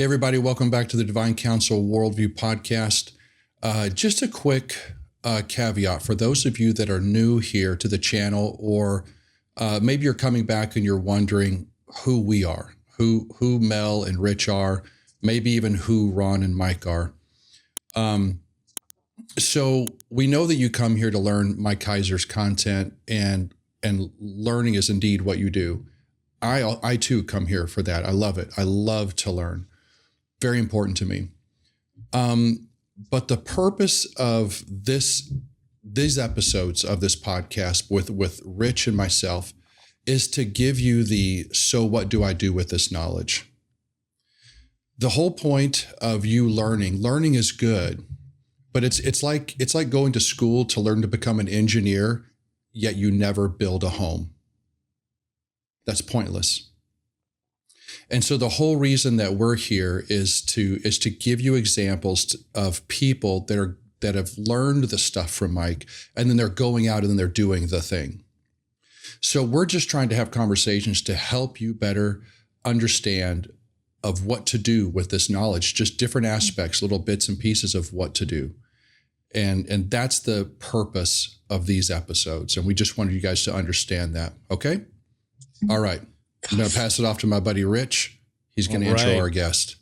everybody. Welcome back to the Divine Counsel Worldview Podcast. Just a quick caveat for those of you that are new here to the channel, or maybe you're coming back and you're wondering who we are, who Mel and Rich are, maybe even who Ronn and Mike are. So we know that you come here to learn Mike Heiser's content, and learning is indeed what you do. I too come here for that. I love it. I love to learn. Very important to me. But the purpose of these episodes of this podcast with Rich and myself is to give you so what do I do with this knowledge? The whole point of you learning is good, but it's like going to school to learn to become an engineer, yet you never build a home. That's pointless. And so the whole reason that we're here is to give you examples of people that have learned the stuff from Mike, and then they're going out and then they're doing the thing. So we're just trying to have conversations to help you better understand of what to do with this knowledge, just different aspects, little bits and pieces of what to do. And that's the purpose of these episodes. And we just wanted you guys to understand that. Okay? All right. I'm going to pass it off to my buddy Rich. He's going to intro our guest.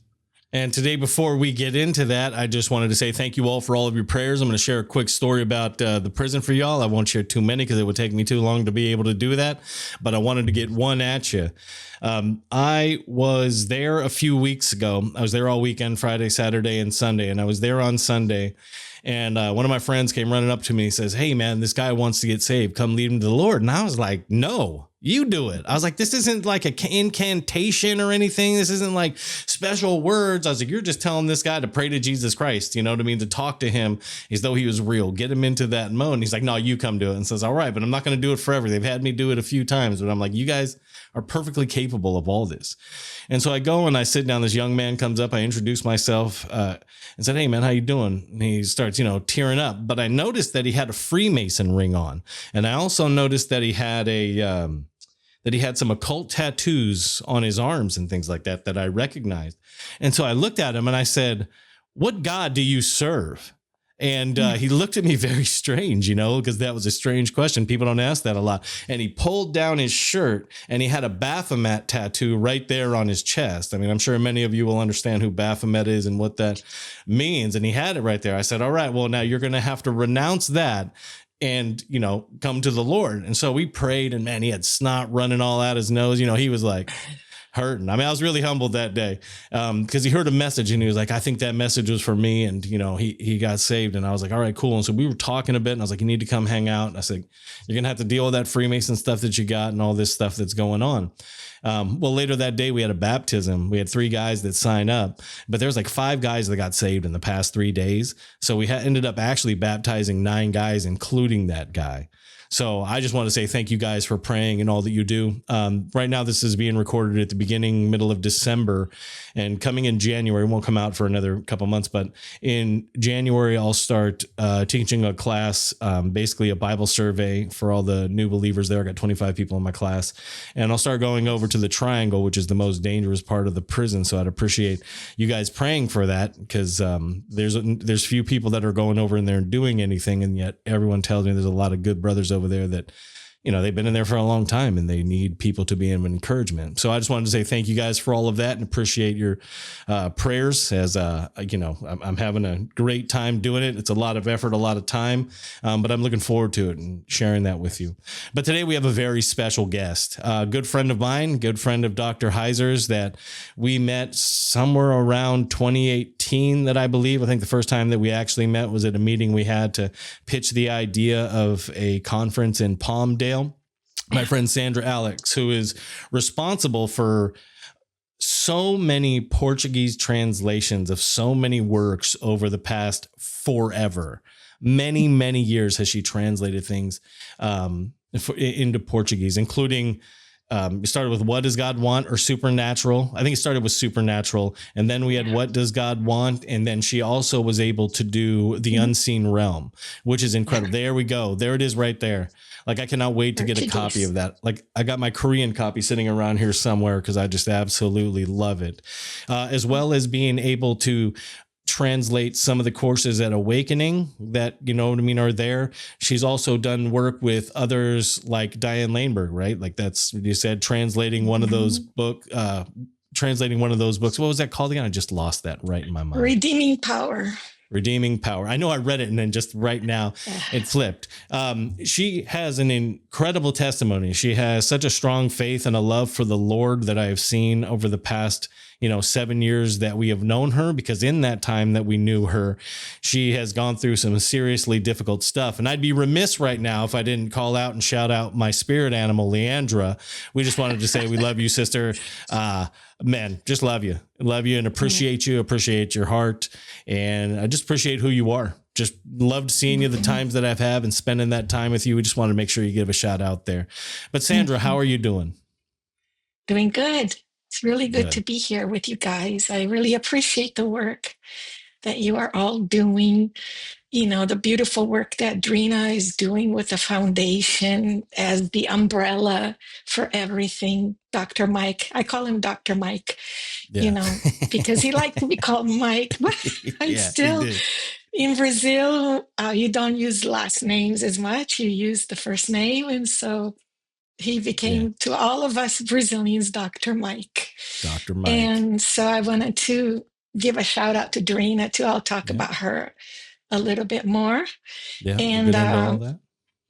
And today, before we get into that, I just wanted to say thank you all for all of your prayers. I'm going to share a quick story about the prison for y'all. I won't share too many because it would take me too long to be able to do that. But I wanted to get one at you. I was there a few weeks ago. I was there all weekend, Friday, Saturday, and Sunday. And I was there on Sunday. And one of my friends came running up to me and says, "Hey, man, this guy wants to get saved. Come lead him to the Lord." And I was like, "No, you do it." I was like, "This isn't like an incantation or anything. This isn't like special words." I was like, "You're just telling this guy to pray to Jesus Christ, you know what I mean? To talk to him as though he was real, get him into that mode." And he's like, "No, you come do it." And says, "All right, but I'm not going to do it forever. They've had me do it a few times." But I'm like, "You guys are perfectly capable of all this." And so I go and I sit down. This young man comes up. I introduce myself and said, "Hey, man, how you doing?" And he starts, tearing up. But I noticed that he had a Freemason ring on. And I also noticed that he had some occult tattoos on his arms and things like that I recognized. And so I looked at him and I said, "What God do you serve?" And he looked at me very strange, because that was a strange question. People don't ask that a lot. And he pulled down his shirt and he had a Baphomet tattoo right there on his chest. I mean, I'm sure many of you will understand who Baphomet is and what that means. And he had it right there. I said, "All right, well, now you're going to have to renounce that and, come to the Lord." And so we prayed, and man, he had snot running all out his nose. He was like hurting. I mean, I was really humbled that day because he heard a message and he was like, "I think that message was for me." And, he got saved. And I was like, "All right, cool." And so we were talking a bit and I was like, "You need to come hang out." And I said, "You're going to have to deal with that Freemason stuff that you got and all this stuff that's going on." Well, later that day, we had a baptism. We had 3 guys that signed up, but there was like 5 guys that got saved in the past 3 days. So we ended up actually baptizing 9 guys, including that guy. So I just want to say thank you guys for praying and all that you do. Right now, this is being recorded at the middle of December, and coming in January, it won't come out for another couple months, but in January, I'll start teaching a class, basically a Bible survey for all the new believers there. I got 25 people in my class, and I'll start going over to the Triangle, which is the most dangerous part of the prison. So I'd appreciate you guys praying for that, because there's few people that are going over in there and doing anything, and yet everyone tells me there's a lot of good brothers over there that they've been in there for a long time and they need people to be an encouragement. So I just wanted to say thank you guys for all of that and appreciate your prayers, as I'm having a great time doing it. It's a lot of effort, a lot of time, but I'm looking forward to it and sharing that with you. But today we have a very special guest, a good friend of mine, good friend of Dr. Heiser's, that we met somewhere around 2018, that I believe. I think the first time that we actually met was at a meeting we had to pitch the idea of a conference in Palmdale. My friend Sandra Alex, who is responsible for so many Portuguese translations of so many works over the past forever. Many, many years has she translated things into Portuguese, including it started with what does God want, or supernatural. I think it started with supernatural. And then we had what does God want? And then she also was able to do the unseen realm, which is incredible. There we go. There it is right there. Like, I cannot wait to get a copy of that. Like, I got my Korean copy sitting around here somewhere because I just absolutely love it. As well as being able to translate some of the courses at Awakening that, you know what I mean, are there. She's also done work with others like Diane Laneberg, right? Like, that's what you said, translating one of those books. What was that called again? I just lost that right in my mind. Redeeming Power. I know I read it and then just right now it flipped. She has an incredible testimony. She has such a strong faith and a love for the Lord that I have seen over the past, 7 years that we have known her, because in that time that we knew her, she has gone through some seriously difficult stuff. And I'd be remiss right now if I didn't call out and shout out my spirit animal, Leandra. We just wanted to say we love you, sister. Man, just love you and appreciate you, appreciate your heart. And I just appreciate who you are. Just loved seeing you the times that I've had and spending that time with you. We just want to make sure you give a shout out there. But Sandra, how are you doing? Doing good. It's really good to be here with you guys. I really appreciate the work that you are all doing. The beautiful work that Drina is doing with the foundation as the umbrella for everything. Dr. Mike, I call him Dr. Mike, because he liked to be called Mike. But I'm still in Brazil. You don't use last names as much. You use the first name. And so he became, to all of us Brazilians, Dr. Mike. Dr. Mike. And so I wanted to give a shout out to Drina too. I'll talk about her a little bit more. Yeah, and all that.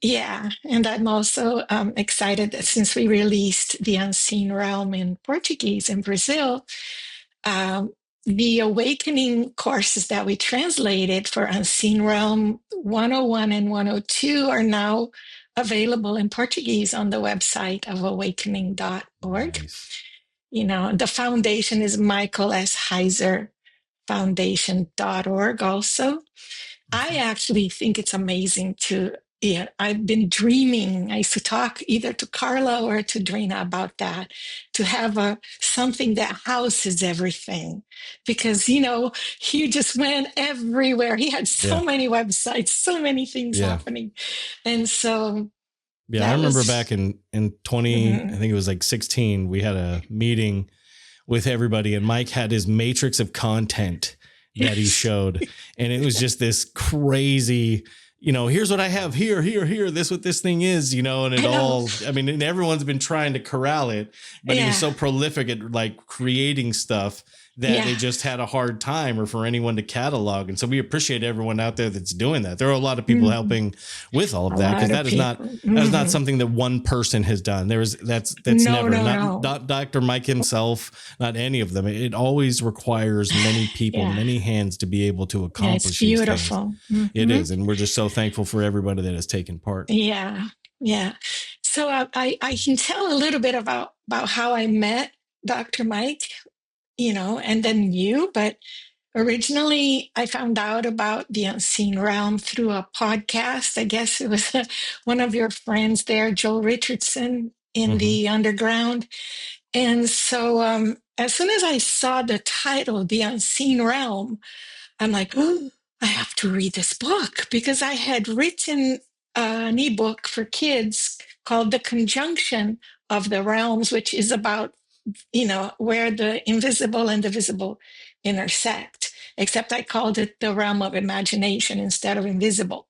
Yeah, and I'm also excited that since we released The Unseen Realm in Portuguese in Brazil, the Awakening courses that we translated for Unseen Realm 101 and 102 are now available in Portuguese on the website of awakening.org. Nice. The foundation is Michael S. Heiser Foundation.org also. I actually think it's amazing I've been dreaming. I used to talk either to Carla or to Drina about that, to have something that houses everything. Because, he just went everywhere. He had so many websites, so many things happening. And so... Yeah, I remember back in 20, I think it was like 16, we had a meeting with everybody, and Mike had his matrix of content that he showed. And it was just this crazy, here's what I have here, this what this thing is, and and everyone's been trying to corral it, but he was so prolific at like creating stuff that they just had a hard time, or for anyone to catalog. And so we appreciate everyone out there that's doing that. There are a lot of people helping with all of that, because that is not something that one person has done. That's not Dr. Mike himself, not any of them. It always requires many people, many hands to be able to accomplish it's beautiful. These things. It is. And we're just so thankful for everybody that has taken part. Yeah. Yeah. So I can tell a little bit about how I met Dr. Mike, and then you, but originally I found out about the Unseen Realm through a podcast. I guess it was one of your friends there, Joel Richardson, in the underground. And so as soon as I saw the title, The Unseen Realm, I'm like, oh, I have to read this book, because I had written an ebook for kids called The Conjunction of the Realms, which is about where the invisible and the visible intersect, except I called it the realm of imagination instead of invisible.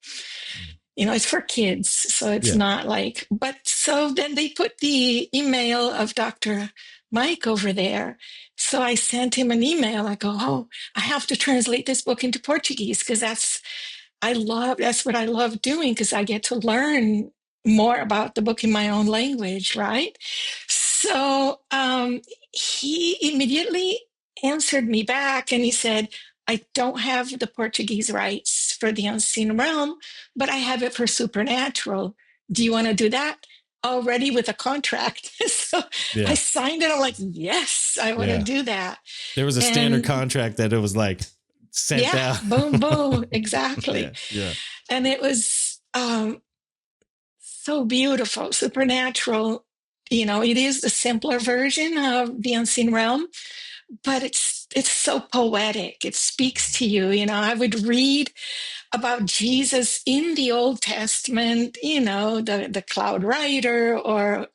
It's for kids, so it's not like, but so then they put the email of Dr. Mike over there. So I sent him an email. I go, oh, I have to translate this book into Portuguese, because that's what I love doing, because I get to learn more about the book in my own language, right? So he immediately answered me back, and he said, I don't have the Portuguese rights for The Unseen Realm, but I have it for Supernatural. Do you want to do that? Already with a contract. So I signed it. I'm like, yes, I want to do that. There was a standard contract that it was like sent out. Boom, boom. Exactly. And it was so beautiful. Supernatural it is the simpler version of the unseen realm, but it's so poetic. It speaks to you. I would read about Jesus in the Old Testament, the cloud rider or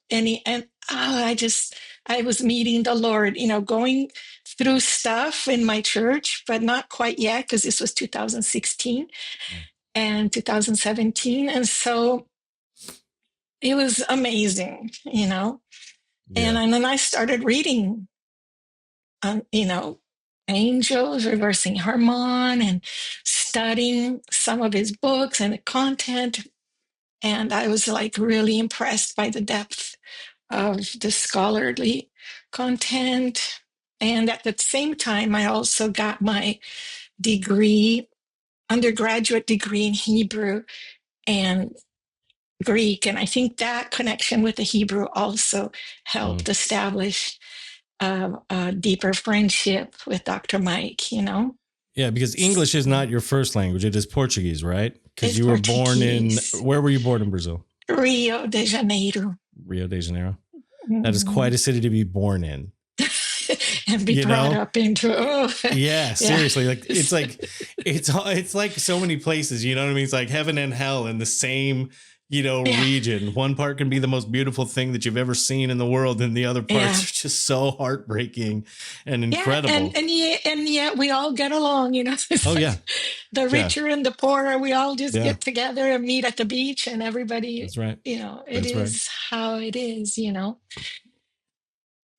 I was meeting the Lord, going through stuff in my church, but not quite yet, because this was 2016 and 2017. And so it was amazing, Yeah. and then I started reading, angels, reversing Harmon, and studying some of his books and the content. And I was like really impressed by the depth of the scholarly content. And at the same time, I also got my undergraduate degree in Hebrew and Greek. And I think that connection with the Hebrew also helped establish a deeper friendship with Dr. Mike, Yeah, because English is not your first language. It is Portuguese, right? Because It's you were born Portuguese. where were you born in Brazil? Rio de Janeiro. Rio de Janeiro. That is quite a city to be born in. And be brought up into. Yeah, seriously. It's like so many places, you know what I mean? It's like heaven and hell in the same, region. One part can be the most beautiful thing that you've ever seen in the world, and the other parts are just so heartbreaking and incredible. And yet we all get along, Oh, yeah. The richer and the poorer, we all just get together and meet at the beach, and everybody, That's right. It is how it is,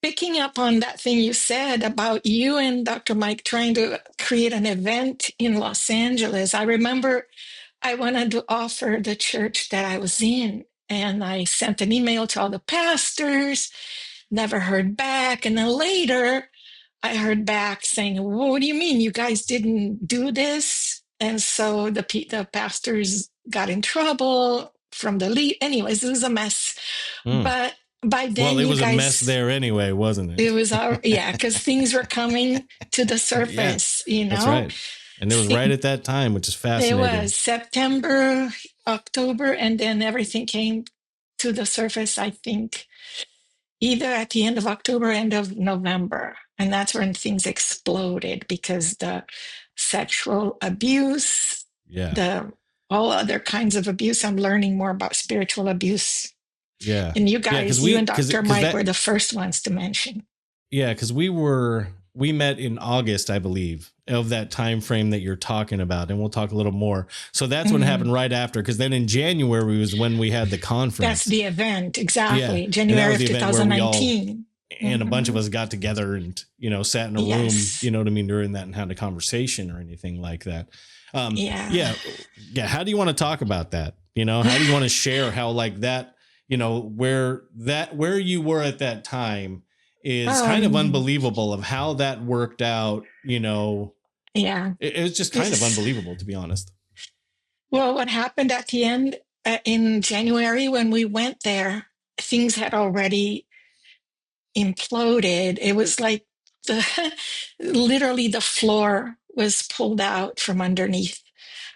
Picking up on that thing you said about you and Dr. Mike trying to create an event in Los Angeles, I remember I wanted to offer the church that I was in, and I sent an email to all the pastors, never heard back. And then later I heard back saying, well, what do you mean you guys didn't do this? And so the pastors got in trouble from the lead. Anyways, it was a mess. But by then, it was a mess there anyway, wasn't it? It was because things were coming to the surface, That's right. And it was right at that time, which is fascinating. It was September, October, and then everything came to the surface, I think, either at the end of October, end of November. And that's when things exploded, because the sexual abuse, all other kinds of abuse. I'm learning more about spiritual abuse. Yeah. And you guys, you and Dr. Mike were the first ones to mention. Yeah, because we met in August, I believe, of that time frame that you're talking about, and we'll talk a little more. So that's what happened right after, because then in January was when we had the conference. That's the event, exactly. January of 2019. And a bunch of us got together and, sat in a room, you know what I mean, during that, and had a conversation or anything like that. How do you want to talk about that? How do you want to share how like that, where you were at that time is kind of unbelievable of how that worked out, It was just kind of unbelievable, to be honest. Well, what happened at the end in January when we went there, things had already imploded. It was like literally the floor was pulled out from underneath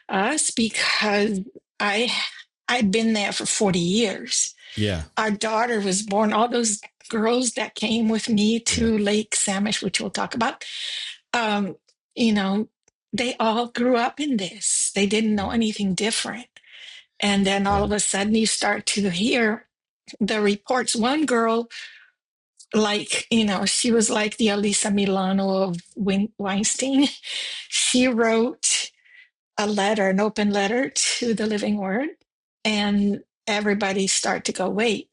us, because I'd been there for 40 years. Yeah. Our daughter was born. All those girls that came with me to Lake Samish, which we'll talk about, they all grew up in this. They didn't know anything different. And then all of a sudden you start to hear the reports. One girl, she was like the Alyssa Milano of Weinstein. She wrote an open letter to the Living Word, and everybody start to go, wait,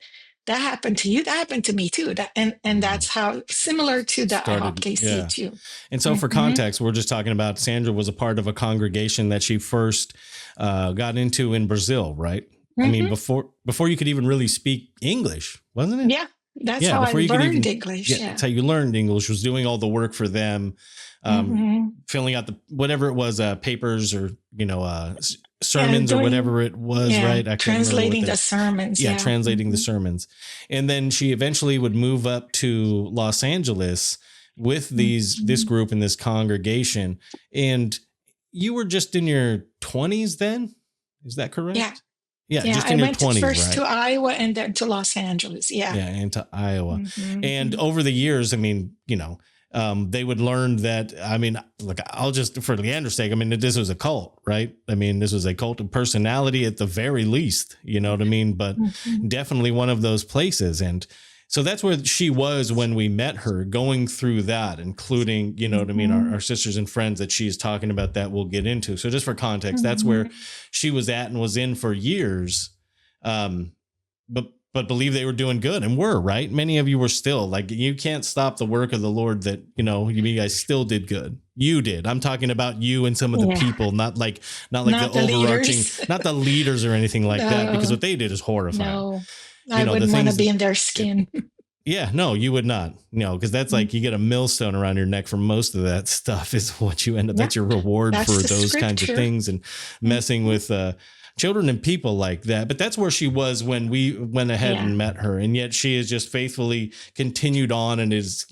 that happened to you? That happened to me too. And that's how, similar to the KC too. And so for context, we're just talking about Sandra was a part of a congregation that she first got into in Brazil, right? I mean, before you could even really speak English, wasn't it? Yeah. That's how I learned English. Yeah, that's how you learned English, was doing all the work for them, filling out whatever it was, papers or, sermons or whatever it was, right? I translating the sermons. Yeah, translating the sermons. And then she eventually would move up to Los Angeles with this group and this congregation. And you were just in your 20s then? Is that correct? Yeah. Yeah, Yeah, just I in your went 20s, first right? to Iowa and then to Los Angeles. Yeah. Yeah, into Iowa. And Mm-hmm. over the years, I mean, they would learn that, I mean, look, I'll just, for Leander's sake, I mean, this was a cult, right? I mean, this was a cult of personality at the very least, you know what I mean? But Mm-hmm. definitely one of those places. And so that's where she was when we met her, going through that, including, you know what I mean, our sisters and friends that she's talking about that we'll get into. So just for context, that's where she was at and was in for years. But believe they were doing good and were, right? Many of you were still, like, you can't stop the work of the Lord that, you guys still did good. You did. I'm talking about you and some of the people, not like the overarching, not the leaders or anything like that, because what they did is horrifying. No, I wouldn't want to be in their skin. Yeah, no, you would not. Because that's like you get a millstone around your neck for most of that stuff is what you end up. That's your reward for those kinds of things and messing with children and people like that. But that's where she was when we went ahead and met her. And yet she has just faithfully continued on and is,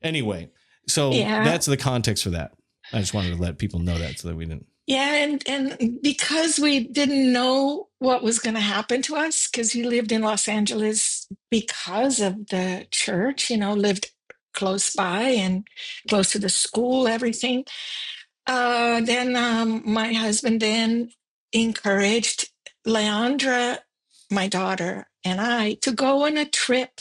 anyway. So that's the context for that. I just wanted to let people know that so that we didn't. Yeah. And because we didn't know what was going to happen to us, because we lived in Los Angeles because of the church, lived close by and close to the school, everything. Then my husband then encouraged Leandra, my daughter, and I to go on a trip,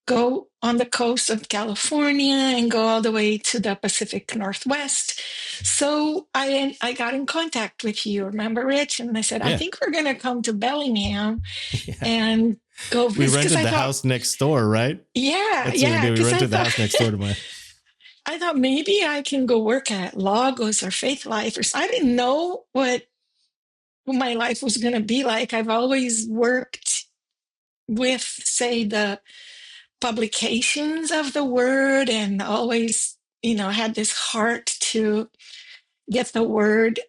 go on the coast of California and go all the way to the Pacific Northwest. So I got in contact with you, remember, Rich? And I said, I think we're going to come to Bellingham and go visit. We rented the house next door, right? Yeah. That's what we did. We rented the house next door to my... I thought maybe I can go work at Logos or Faith Life. I didn't know what my life was going to be like. I've always worked with, say, the publications of the word and always, had this heart to get the word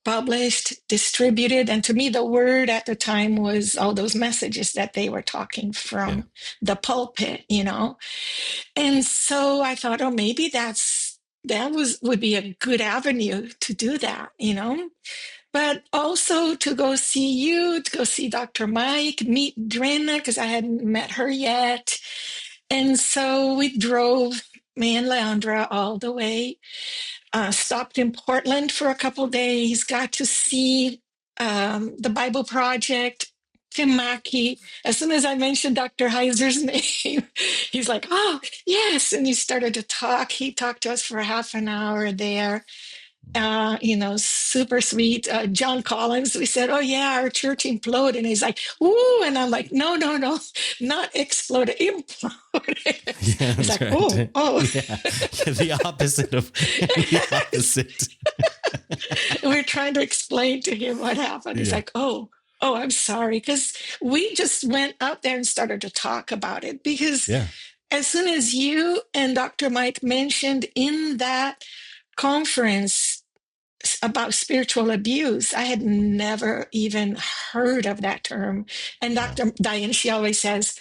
published, distributed. And to me, the word at the time was all those messages that they were talking from the pulpit, And so I thought, oh, maybe would be a good avenue to do that, But also to go see you, to go see Dr. Mike, meet Drenna, because I hadn't met her yet. And so we drove, me and Leandra, all the way, stopped in Portland for a couple of days, got to see the Bible Project, Tim Mackey. As soon as I mentioned Dr. Heiser's name, he's like, oh, yes. And he started to talk. He talked to us for half an hour there. Super sweet. John Collins, we said, oh, yeah, our church imploded. And he's like, ooh. And I'm like, no, not exploded, imploded. Yeah, he's like, right. oh. Yeah. The opposite of the opposite. We're trying to explain to him what happened. He's like, oh, I'm sorry. Because we just went out there and started to talk about it. Because as soon as you and Dr. Mike mentioned in that conference about spiritual abuse, I had never even heard of that term. And Dr. Diane, she always says,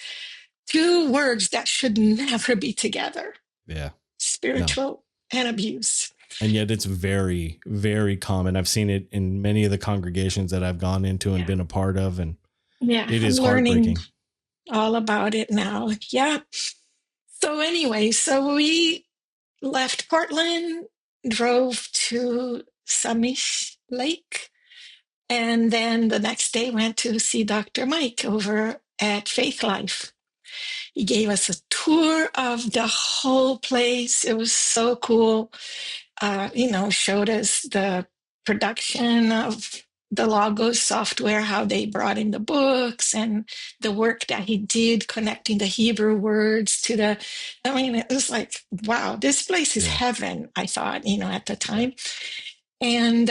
two words that should never be together. Yeah. Spiritual and abuse. And yet it's very, very common. I've seen it in many of the congregations that I've gone into and been a part of. And it is heartbreaking. All about it now. Yeah. So anyway, we left Portland, drove to Samish Lake, and then the next day went to see Dr. Mike over at Faith Life. He gave us a tour of the whole place. It was so cool. Showed us the production of the Logos software, how they brought in the books and the work that he did connecting the Hebrew words to it was like, wow, this place is heaven, I thought, at the time. And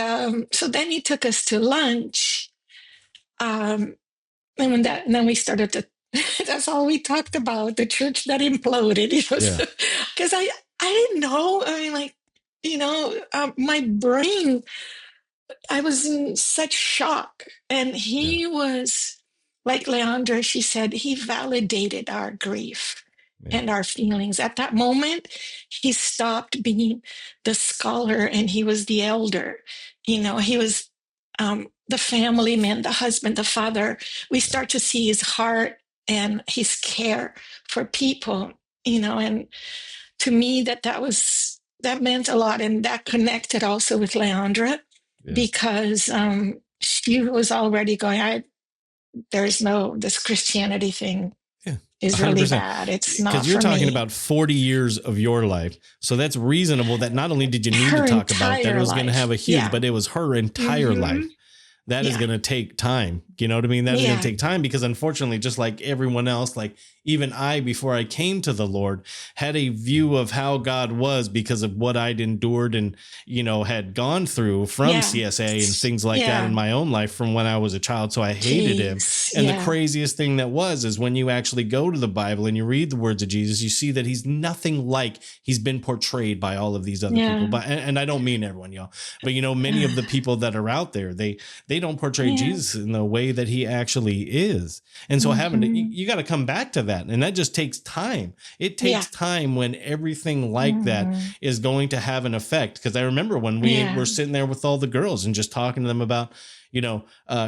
so then he took us to lunch. And then we started to, that's all we talked about, the church that imploded. Because I didn't know. My brain, I was in such shock. And he was, like Leandra, she said, he validated our grief and our feelings. At that moment, he stopped being the scholar and he was the elder. He was the family man, the husband, the father, we start to see his heart and his care for people, and to me that meant a lot. And that connected also with Leandra, because she was already going, this Christianity thing is 100%. Really bad. It's not for me. Because you're talking about 40 years of your life. So that's reasonable that not only did you need to talk about that, it was going to have a huge, but it was her entire life. That is going to take time. You know what I mean? That is going to take time, because unfortunately, just like everyone else, like even I, before I came to the Lord, had a view of how God was because of what I'd endured and, had gone through from CSA and things like that in my own life from when I was a child. So I hated him. And the craziest thing that is when you actually go to the Bible and you read the words of Jesus, you see that he's nothing like he's been portrayed by all of these other people. But, and I don't mean everyone, y'all, but many of the people that are out there, they don't portray Jesus in the way that he actually is. And so you got to come back to that. And that just takes time. It takes time when everything like that is going to have an effect. Because I remember when we were sitting there with all the girls and just talking to them about,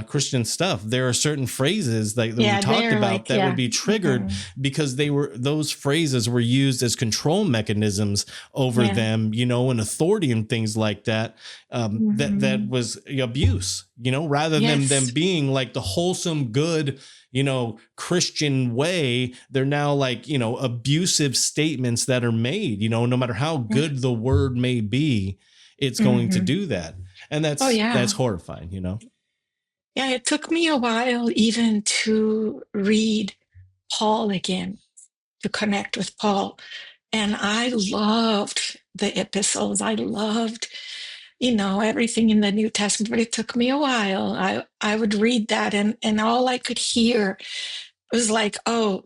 Christian stuff, there are certain phrases that we talked about that would be triggered because those phrases were used as control mechanisms over them, and authority and things like that. That was abuse, rather than them being like the wholesome, good, Christian way. They're now like, abusive statements that are made, no matter how good the word may be, it's going to do that. And that's horrifying, Yeah, it took me a while even to read Paul again, to connect with Paul. And I loved the epistles. I loved, everything in the New Testament, but it took me a while. I would read that and all I could hear was like, oh,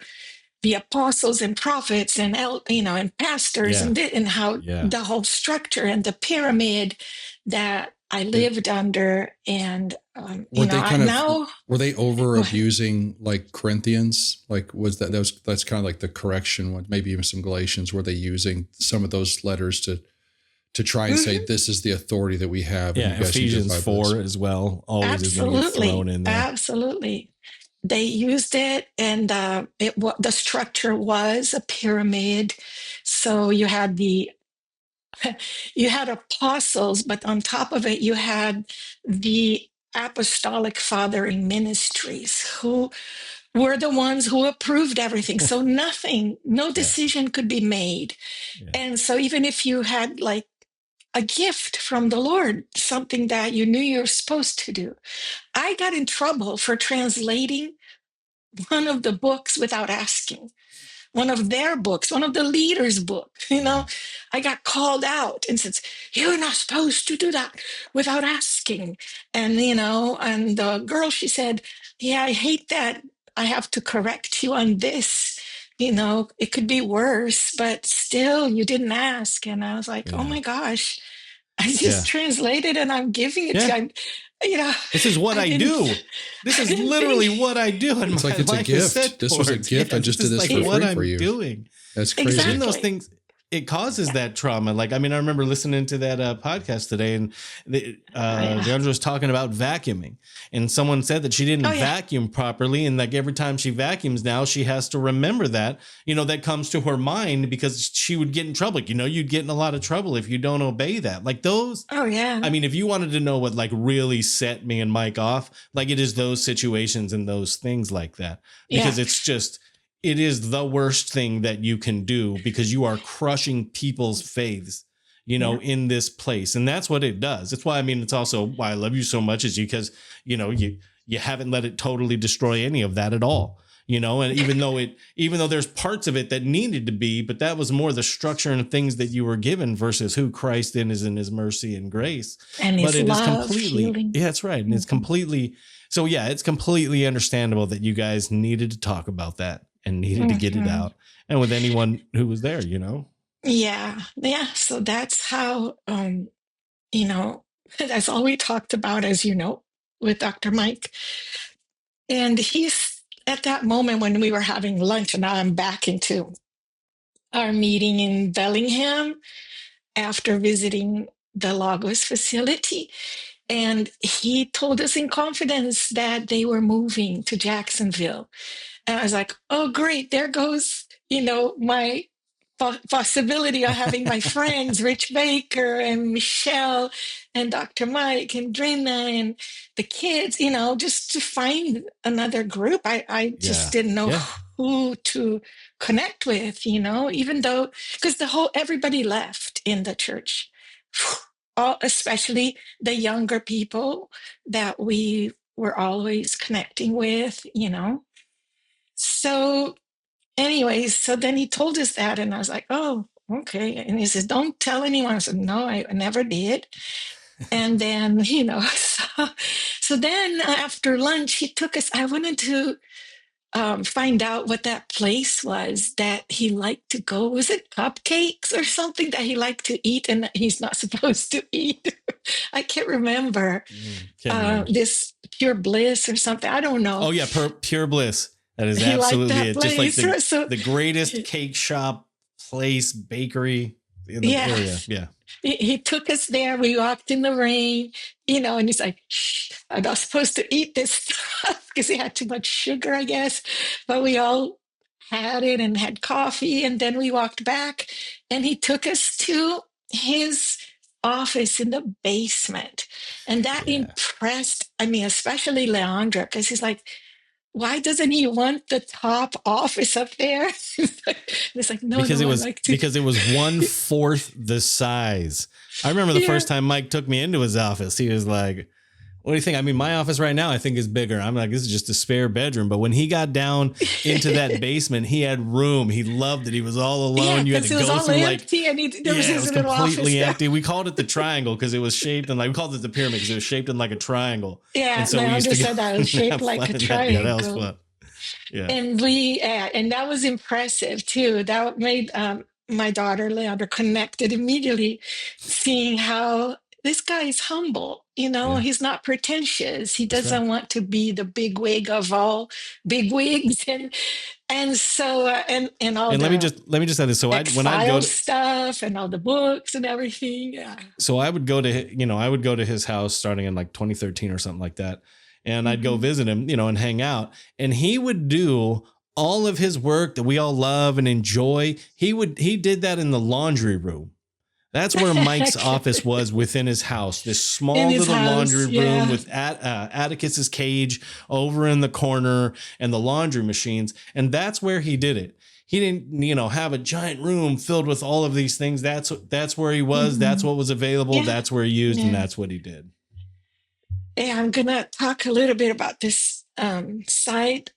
the apostles and prophets and, and pastors and how the whole structure and the pyramid that I lived under. And, were they over abusing like Corinthians? Like that's kind of like the correction one, maybe even some Galatians. Were they using some of those letters to try and say, this is the authority that we have? Yeah. Ephesians 4 as well. Always is going to get thrown in there. Absolutely. They used it, and the structure was a pyramid. So you had apostles, but on top of it, you had the apostolic fathering ministries who were the ones who approved everything. So no decision could be made. Yeah. And so even if you had like a gift from the Lord, something that you knew you were supposed to do, I got in trouble for translating one of the books without asking. One of their books, one of the leaders' books, I got called out and said, you're not supposed to do that without asking. And, and the girl, she said, yeah, I hate that I have to correct you on this. It could be worse, but still you didn't ask. And I was like, oh my gosh, I just translated and I'm giving it to you. This is what I do. This is literally what I do. And it's like it's a gift. This was a gift. I just did this for free for you. Doing. That's crazy. Exactly. In those things, it causes that trauma. Like, I remember listening to that podcast today, and Sandra was talking about vacuuming, and someone said that she didn't vacuum properly, and like every time she vacuums now, she has to remember that, that comes to her mind because she would get in trouble. You'd get in a lot of trouble if you don't obey that. Like those. Oh yeah. If you wanted to know what like really set me and Mike off, like it is those situations and those things like that, because it is the worst thing that you can do, because you are crushing people's faiths, in this place. And that's what it does. That's why, it's also why I love you so much, is because, you haven't let it totally destroy any of that at all, and even though there's parts of it that needed to be, but that was more the structure and things that you were given versus who Christ is in his mercy and grace. And his love, healing. Yeah, that's right. And it's completely, so yeah, it's completely understandable that you guys needed to talk about that and needed to get it out, and with anyone who was there, Yeah. So that's how, that's all we talked about, as with Dr. Mike. And he's at that moment when we were having lunch, and now I'm back into our meeting in Bellingham after visiting the Lagos facility. And he told us in confidence that they were moving to Jacksonville. And I was like, oh, great. There goes, my possibility of having my friends, Rich Baker and Michelle and Dr. Mike and Drina and the kids, just to find another group. I just didn't know who to connect with, even though, because everybody left in the church. Especially the younger people that we were always connecting with, So anyways, so then he told us that, and I was like, oh, okay. And he says, don't tell anyone. I said, no, I never did. And then, so then after lunch, he took us, I wanted to find out what that place was that he liked to go. Was it cupcakes or something that he liked to eat and that he's not supposed to eat? I can't remember. This Pure Bliss or something. I don't know. Oh yeah, Pure Bliss. That is absolutely it. Just like the greatest cake shop, place, bakery in the area. Yeah. He took us there. We walked in the rain, and he's like, shh, I'm not supposed to eat this stuff because he had too much sugar, I guess. But we all had it and had coffee. And then we walked back and he took us to his office in the basement. And that impressed, especially Leandra, because he's like, why doesn't he want the top office up there? It's like, no, because it was 1/4 the size. I remember the first time Mike took me into his office, he was like, what do you think? My office right now, I think is bigger. I'm like, this is just a spare bedroom. But when he got down into that basement, he had room. He loved it. He was all alone. You had to go through empty and there was his little completely empty. We called it the triangle because it was shaped we called it the pyramid because it was shaped in like a triangle. Yeah, and so I understood that it was shaped like a triangle. Yeah, that was fun. Yeah, and that was impressive too. That made my daughter Leandra connected immediately, seeing how this guy is humble. He's not pretentious. He doesn't want to be the big wig of all big wigs, and so and all. And let me just add this. So when I go to stuff and all the books and everything. Yeah. So I would go to his house starting in like 2013 or something like that, and I'd go visit him, and hang out, and he would do all of his work that we all love and enjoy. He did that in the laundry room. That's where Mike's office was within his house, this small little laundry room with Atticus's cage over in the corner and the laundry machines. And that's where he did it. He didn't, have a giant room filled with all of these things. That's where he was. Mm-hmm. That's what was available. Yeah. That's where he used, and that's what he did. Yeah, I'm going to talk a little bit about this side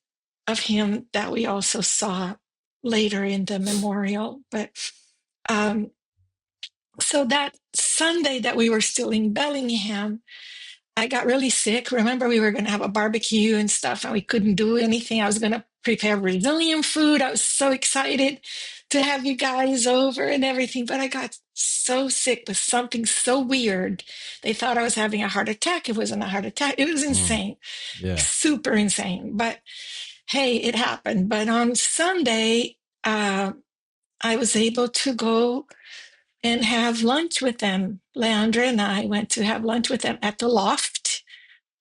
of him that we also saw later in the memorial. But so that Sunday that we were still in Bellingham, I got really sick. Remember, we were going to have a barbecue and stuff, and we couldn't do anything. I was going to prepare Brazilian food. I was so excited to have you guys over and everything, but I got so sick with something so weird. They thought I was having a heart attack. It wasn't a heart attack. It was insane. Super insane. But hey, it happened. But on Sunday, I was able to go and have lunch with them. Leandra and I went to have lunch with them at the Loft.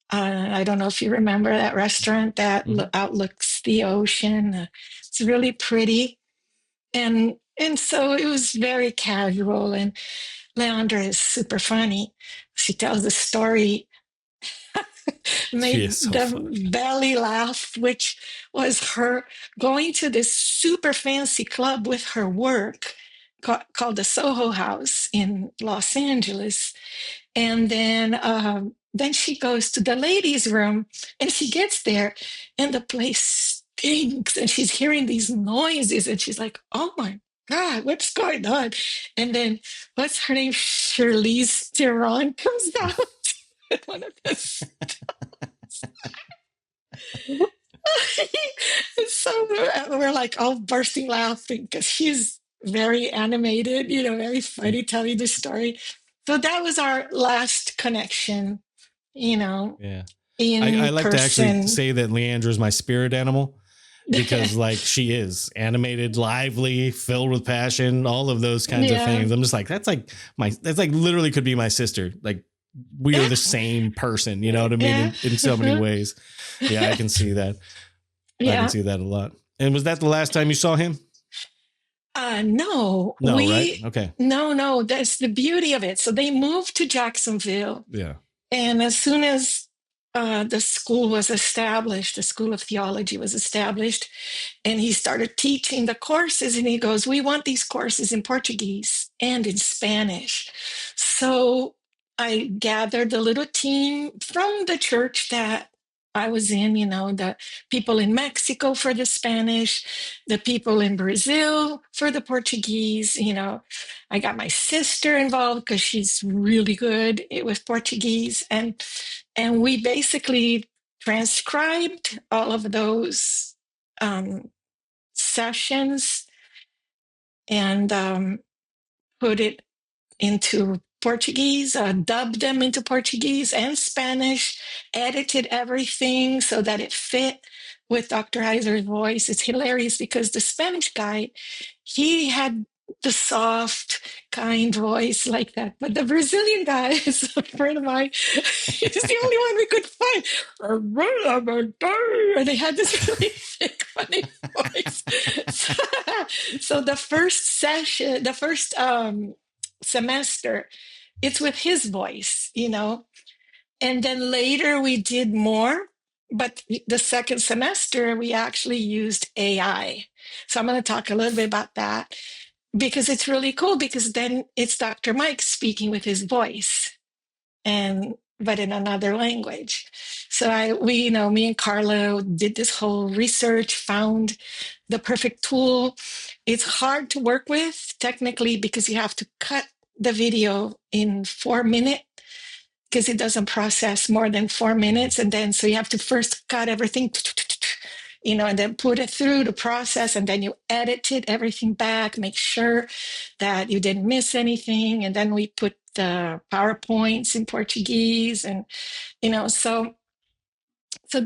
I don't know if you remember that restaurant that outlooks the ocean. It's really pretty. And so it was very casual. And Leandra is super funny. She tells the story, made the belly laugh, which was her going to this super fancy club with her work called the Soho House in Los Angeles. And then she goes to the ladies' room and she gets there and the place stinks and she's hearing these noises and she's like, oh my God, what's going on? And then what's her name? Charlize Theron comes out. One of the so we're like all bursting laughing because she's very animated, very funny, telling the story. So that was our last connection, Yeah. I like to actually say that Leandra is my spirit animal because like she is animated, lively, filled with passion, all of those kinds of things. I'm just like, that's like literally could be my sister. Like we are the same person, you know what I mean? In so many ways. Yeah, I can see that. I can see that a lot. And was that the last time you saw him? No, right? Okay. No, that's the beauty of it. So they moved to Jacksonville. Yeah. And as soon as the school was established, the School of Theology was established, and he started teaching the courses, and he goes, we want these courses in Portuguese and in Spanish. So I gathered a little team from the church that I was in, the people in Mexico for the Spanish, the people in Brazil for the Portuguese. I got my sister involved because she's really good with Portuguese. And we basically transcribed all of those sessions and put it into Portuguese, dubbed them into Portuguese and Spanish, edited everything so that it fit with Dr. Heiser's voice. It's hilarious because the Spanish guy, he had the soft, kind voice like that. But the Brazilian guy is a friend of mine. He's the only one we could find. And they had this really thick, funny voice. So the first session, the first semester, it's with his voice, and then later we did more, but the second semester we actually used AI. So I'm going to talk a little bit about that because it's really cool, because then it's Dr. Mike speaking with his voice but in another language. So me and Carlo did this whole research, found the perfect tool. It's hard to work with technically because you have to cut the video in 4 minutes because it doesn't process more than 4 minutes. And then, so you have to first cut everything, and then put it through the process, and then you edited everything back, make sure that you didn't miss anything. And then we put the PowerPoints in Portuguese and,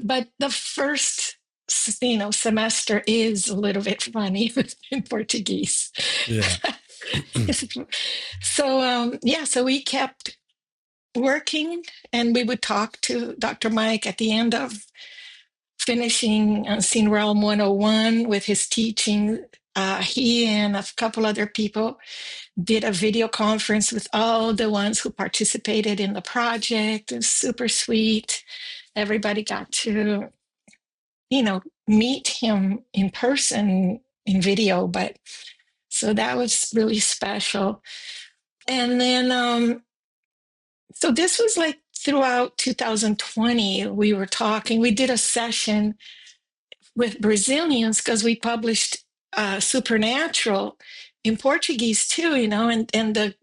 but the first, semester is a little bit funny in Portuguese. Yeah. So we kept working, and we would talk to Dr. Mike at the end of finishing Unseen Realm 101 with his teaching. He and a couple other people did a video conference with all the ones who participated in the project. It was super sweet. Everybody got to, meet him in person in video, but so that was really special. And then, so this was like throughout 2020, we were talking, we did a session with Brazilians because we published Supernatural in Portuguese too, and the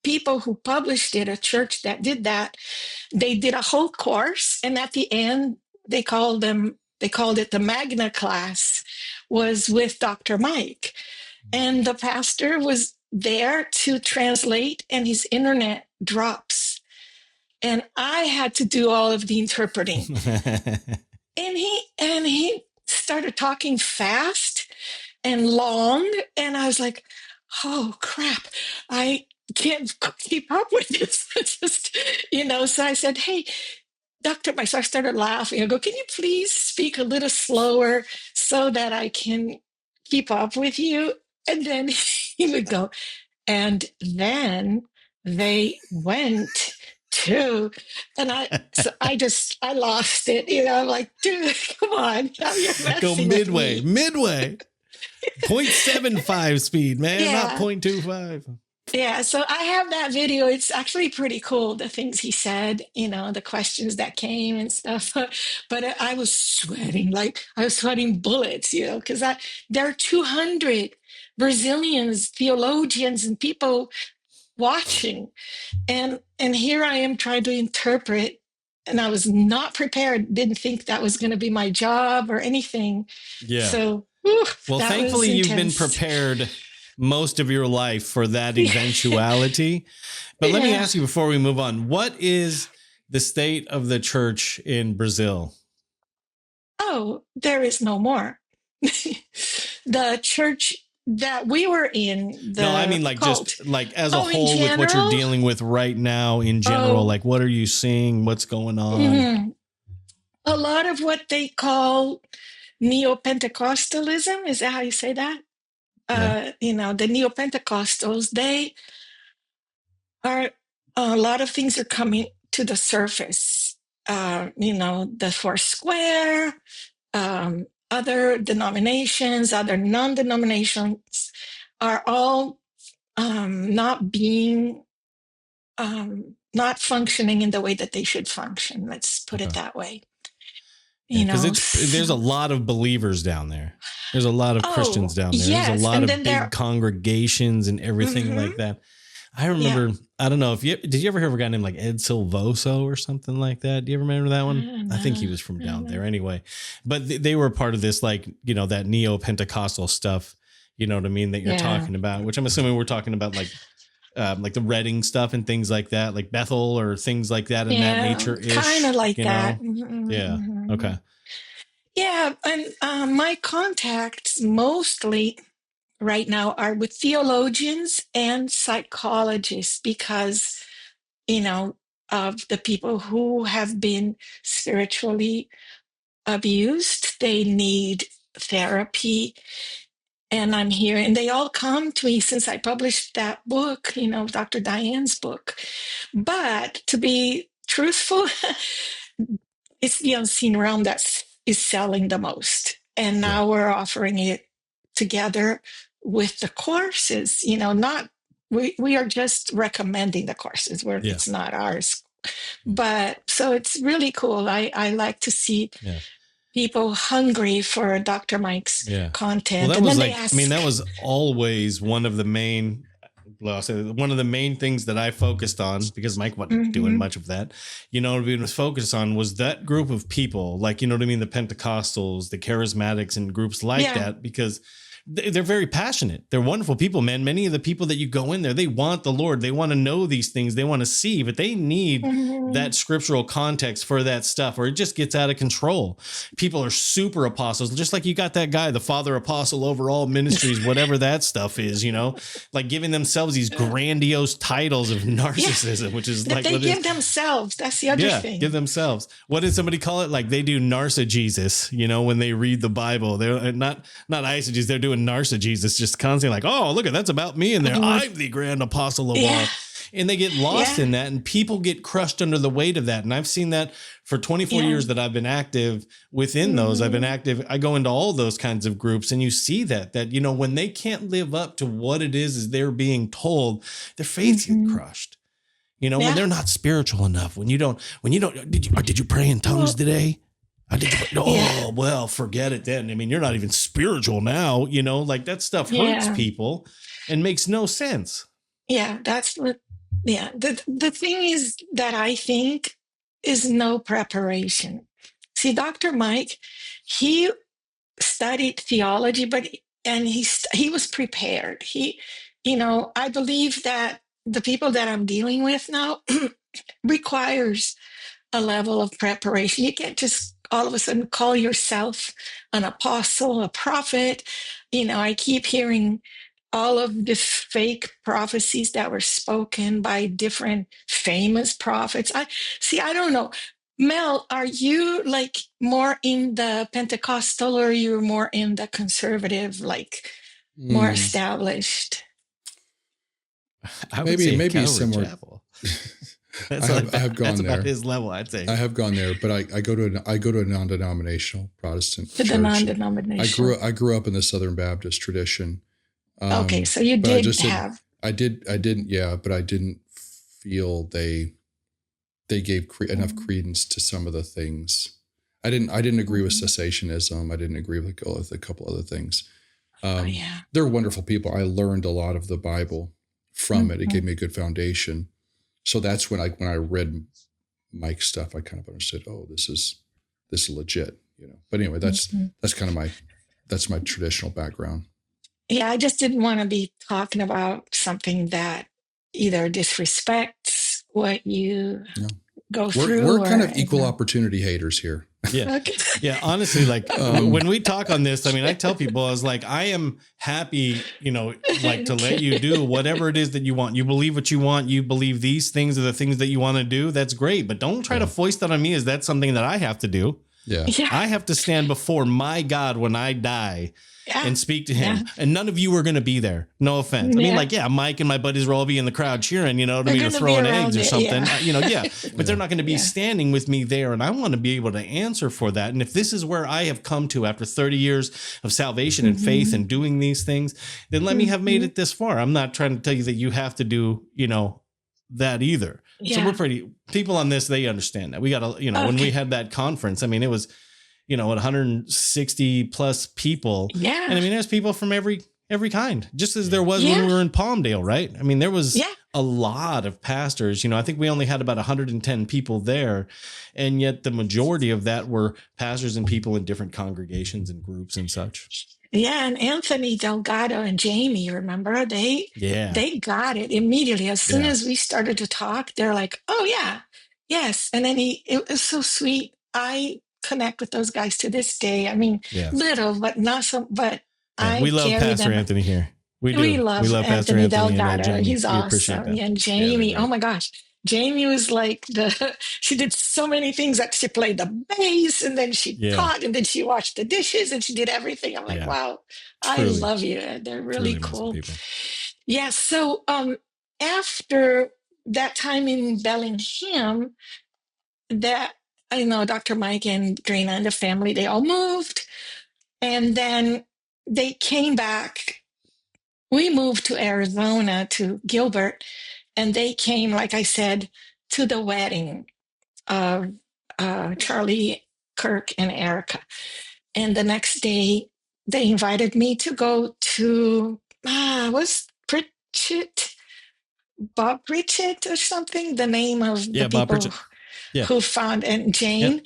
people who published it, a church that did that, they did a whole course. And at the end, they called it the Magna class, was with Dr. Mike. And the pastor was there to translate, and his internet drops. And I had to do all of the interpreting. and he started talking fast and long. And I was like, oh, crap. I can't keep up with this. It's just, so I said, hey, Dr. Mike. So I started laughing. I go, can you please speak a little slower so that I can keep up with you? And then he would go, and then they went to, and I lost it. I'm like, dude, come on. Go midway. 0.75 speed, man, not 0.25. Yeah, so I have that video. It's actually pretty cool, the things he said, the questions that came and stuff. But I was sweating, like I was sweating bullets, because there are 200 Brazilians, theologians, and people watching. And here I am trying to interpret, and I was not prepared, didn't think that was going to be my job or anything. Yeah. So, well, thankfully you've been prepared most of your life for that eventuality. But let me ask you before we move on, what is the state of the church in Brazil? Oh, there is no more. The church that we were in the No, I mean like cult. just like as a Oh, in whole with what you're general? dealing with right now in general. Oh. Like what are you seeing? What's going on? Mhm. A lot of what they call neo-Pentecostalism, is that how you say that? Yeah. The neo-Pentecostals, they are, a lot of things are coming to the surface. The Foursquare, other denominations, other non-denominations are all not functioning in the way that they should function. Let's put it that way. Because there's a lot of believers down there. There's a lot of Christians down there. Yes. There's a lot of big congregations and everything like that. I remember, I don't know did you ever hear of a guy named like Ed Silvoso or something like that? Do you ever remember that one? I think he was from down there anyway, but they were part of this, like, that neo-Pentecostal stuff, you know what I mean? That you're talking about, which I'm assuming we're talking about like the Reading stuff and things like that, like Bethel or things like that in that nature. Kind of like that. Yeah. Okay. Yeah. And my contacts mostly right now are with theologians and psychologists because, of the people who have been spiritually abused. They need therapy. And I'm here, and they all come to me since I published that book, Dr. Diane's book. But to be truthful, it's the unseen realm that is selling the most. And now we're offering it together with the courses, we are just recommending the courses where it's not ours. But so it's really cool. I like to see people hungry for Dr. Mike's content. Well, that was always one of the main things that I focused on, because Mike wasn't doing much of that. We was focused on was that group of people, like, the Pentecostals, the charismatics, and groups like that, because they're very passionate. They're wonderful people, man. Many of the people that you go in there, they want the Lord. They want to know these things. They want to see, but they need that scriptural context for that stuff, or it just gets out of control. People are super apostles, just like you got that guy, the father apostle over all ministries, whatever that stuff is, like giving themselves these grandiose titles of narcissism, which is that like they give themselves. That's the other thing. Give themselves. What did somebody call it? Like they do narcigesis, when they read the Bible. They're not eisegesis. They're doing narcigesis, just constantly like, oh, look, that's about me in there. I'm the grand apostle of all. And they get lost in that, and people get crushed under the weight of that. And I've seen that for 24 years that I've been active within those. I've been active. I go into all those kinds of groups, and you see that when they can't live up to what it is they're being told, their faith get crushed. When they're not spiritual enough, when you don't, did you pray in tongues today? Well, forget it then. I mean, you're not even spiritual now, like that stuff hurts people and makes no sense. Yeah, that's what, the thing is that I think is no preparation. See, Dr. Mike, he studied theology, and he was prepared. I believe that the people that I'm dealing with now requires a level of preparation. You can't just all of a sudden call yourself an apostle, a prophet. I keep hearing all of the fake prophecies that were spoken by different famous prophets. I don't know. Mel, are you like more in the Pentecostal, or you're more in the conservative, like more established? Maybe similar. That's I have gone there. About his level, I'd say. I have gone there, but I go to a non-denominational Protestant church. The non-denominational. I grew up in the Southern Baptist tradition. Okay, so you did have. I didn't. Yeah, but I didn't feel they gave enough credence to some of the things. I didn't agree with cessationism. I didn't agree with a couple other things. They're wonderful people. I learned a lot of the Bible from it. It gave me a good foundation. So that's when I read Mike's stuff, I kind of understood, oh, this is legit, But anyway, that's kind of my traditional background. Yeah, I just didn't want to be talking about something that either disrespects what you go through. We're kind of equal opportunity haters here. Yeah. Okay. Yeah. Honestly, like when we talk on this, I mean, I tell people, I was like, I am happy, like to let you do whatever it is that you want. You believe what you want. You believe these things are the things that you want to do. That's great. But don't try to foist that on me. Is that something that I have to do? Yeah. I have to stand before my God when I die and speak to him. And none of you are going to be there. No offense. I mean, like, Mike and my buddies will all be in the crowd cheering, to me to throwing eggs or something, but they're not going to be standing with me there. And I want to be able to answer for that. And if this is where I have come to after 30 years of salvation and faith and doing these things, then let me have made it this far. I'm not trying to tell you that you have to do, that either. So we're people on this, they understand that. We got to, when we had that conference, I mean, it was, 160 plus people. Yeah. And I mean, there's people from every kind, just as there was when we were in Palmdale, right? I mean, there was a lot of pastors, I think we only had about 110 people there. And yet the majority of that were pastors and people in different congregations and groups and such. Yeah, and Anthony Delgado and Jamie, remember? They got it immediately. As soon as we started to talk, they're like, oh, yeah, yes. And then it was so sweet. I connect with those guys to this day. I mean, little, but not so, but we love Pastor Anthony here. We do. We love Pastor Anthony Delgado. He's awesome. And Jamie, oh my gosh. Jamie was like she did so many things. That she played the bass, and then she taught, and then she washed the dishes, and she did everything. I'm like, wow, I love you. They're really cool. Yeah. So after that time in Bellingham, that I know Dr. Mike and Drina and the family, they all moved, and then they came back. We moved to Arizona, to Gilbert. And they came, like I said, to the wedding of Charlie, Kirk, and Erica. And the next day, they invited me to go to, was Bob Pritchett or something? The name of the people who found, and Jane. Yep.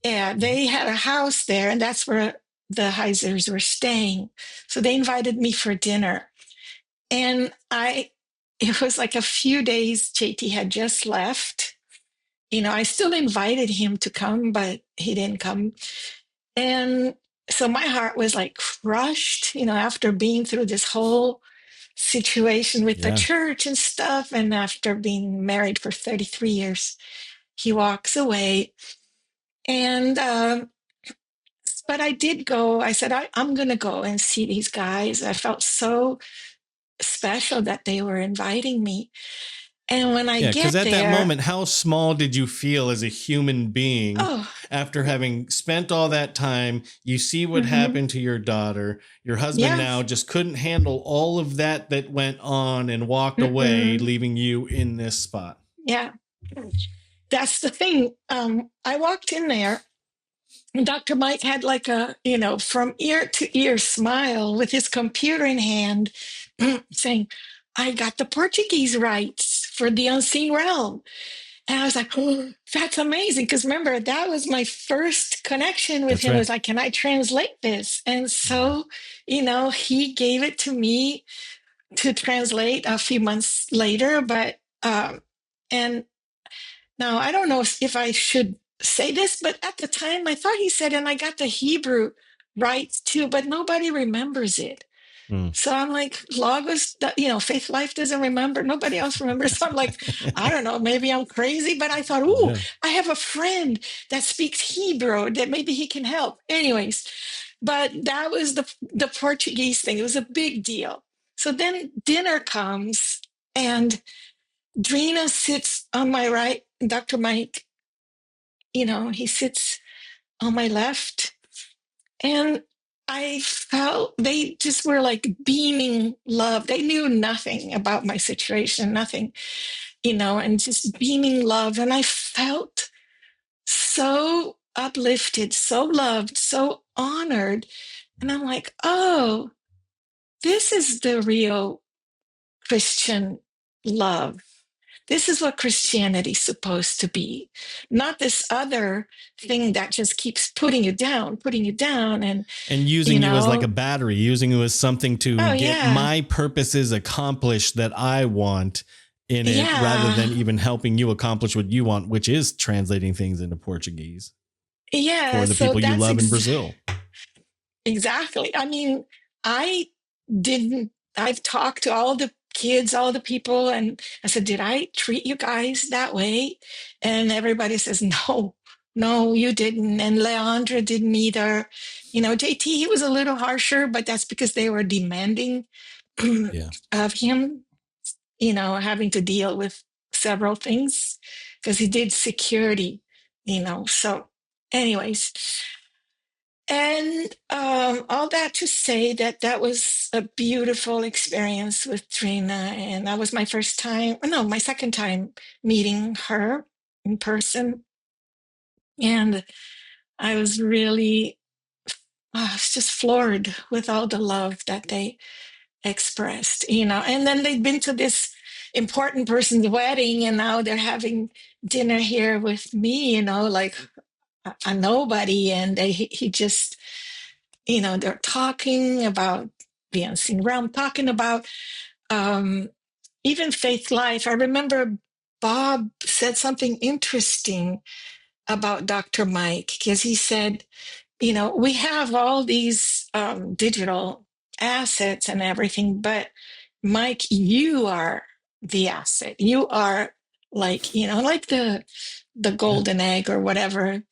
Yeah, they had a house there, and that's where the Heisers were staying. So they invited me for dinner. And it was like a few days, JT had just left. I still invited him to come, but he didn't come. And so my heart was like crushed, after being through this whole situation with the church and stuff. And after being married for 33 years, he walks away. But I did go. I said, I'm going to go and see these guys. I felt so special that they were inviting me. And when I get there, because at that moment, how small did you feel as a human being after having spent all that time? You see what happened to your daughter. Your husband now just couldn't handle all of that went on and walked away, leaving you in this spot. Yeah, that's the thing. I walked in there, and Dr. Mike had like a, from ear to ear smile with his computer in hand, saying, I got the Portuguese rights for the Unseen Realm. And I was like, oh, that's amazing. Because remember, that was my first connection with him. Right. It was like, can I translate this? And so, he gave it to me to translate a few months later. But, and now I don't know if I should say this, but at the time I thought he said, and I got the Hebrew rights too, but nobody remembers it. So I'm like, Logos, Faith Life doesn't remember. Nobody else remembers. So I'm like, I don't know, maybe I'm crazy, but I thought, I have a friend that speaks Hebrew that maybe he can help. Anyways, but that was the Portuguese thing. It was a big deal. So then dinner comes, and Drina sits on my right, Dr. Mike, he sits on my left, and I felt they just were like beaming love. They knew nothing about my situation, nothing, and just beaming love. And I felt so uplifted, so loved, so honored. And I'm like, oh, this is the real Christian love. This is what Christianity's supposed to be, not this other thing that just keeps putting you down, and using you as like a battery, using you as something to get my purposes accomplished that I want in it, rather than even helping you accomplish what you want, which is translating things into Portuguese. Yeah, for the so people you that's love in Brazil. exactly. I mean, I didn't, I've talked to all the kids, all the people, and I said, did I treat you guys that way? And everybody says, no, no, you didn't. And Leandra didn't either. You know, JT, he was a little harsher, but that's because they were demanding Yeah. of him, you know, having to deal with several things because he did security, you know. So, anyways, and all that to say that that was a beautiful experience with Trina. And that was my first time, no, my second time meeting her in person. And I was really, I was just floored with all the love that they expressed, you know. And then they'd been to this important person's wedding, and now they're having dinner here with me, you know, like a nobody. And he just, you know, they're talking about the unseen realm, talking about even faith life. I remember Bob said something interesting about Dr. Mike, because he said, you know, we have all these digital assets and everything, but Mike, you are the asset. You are like, you know, like the golden egg or whatever.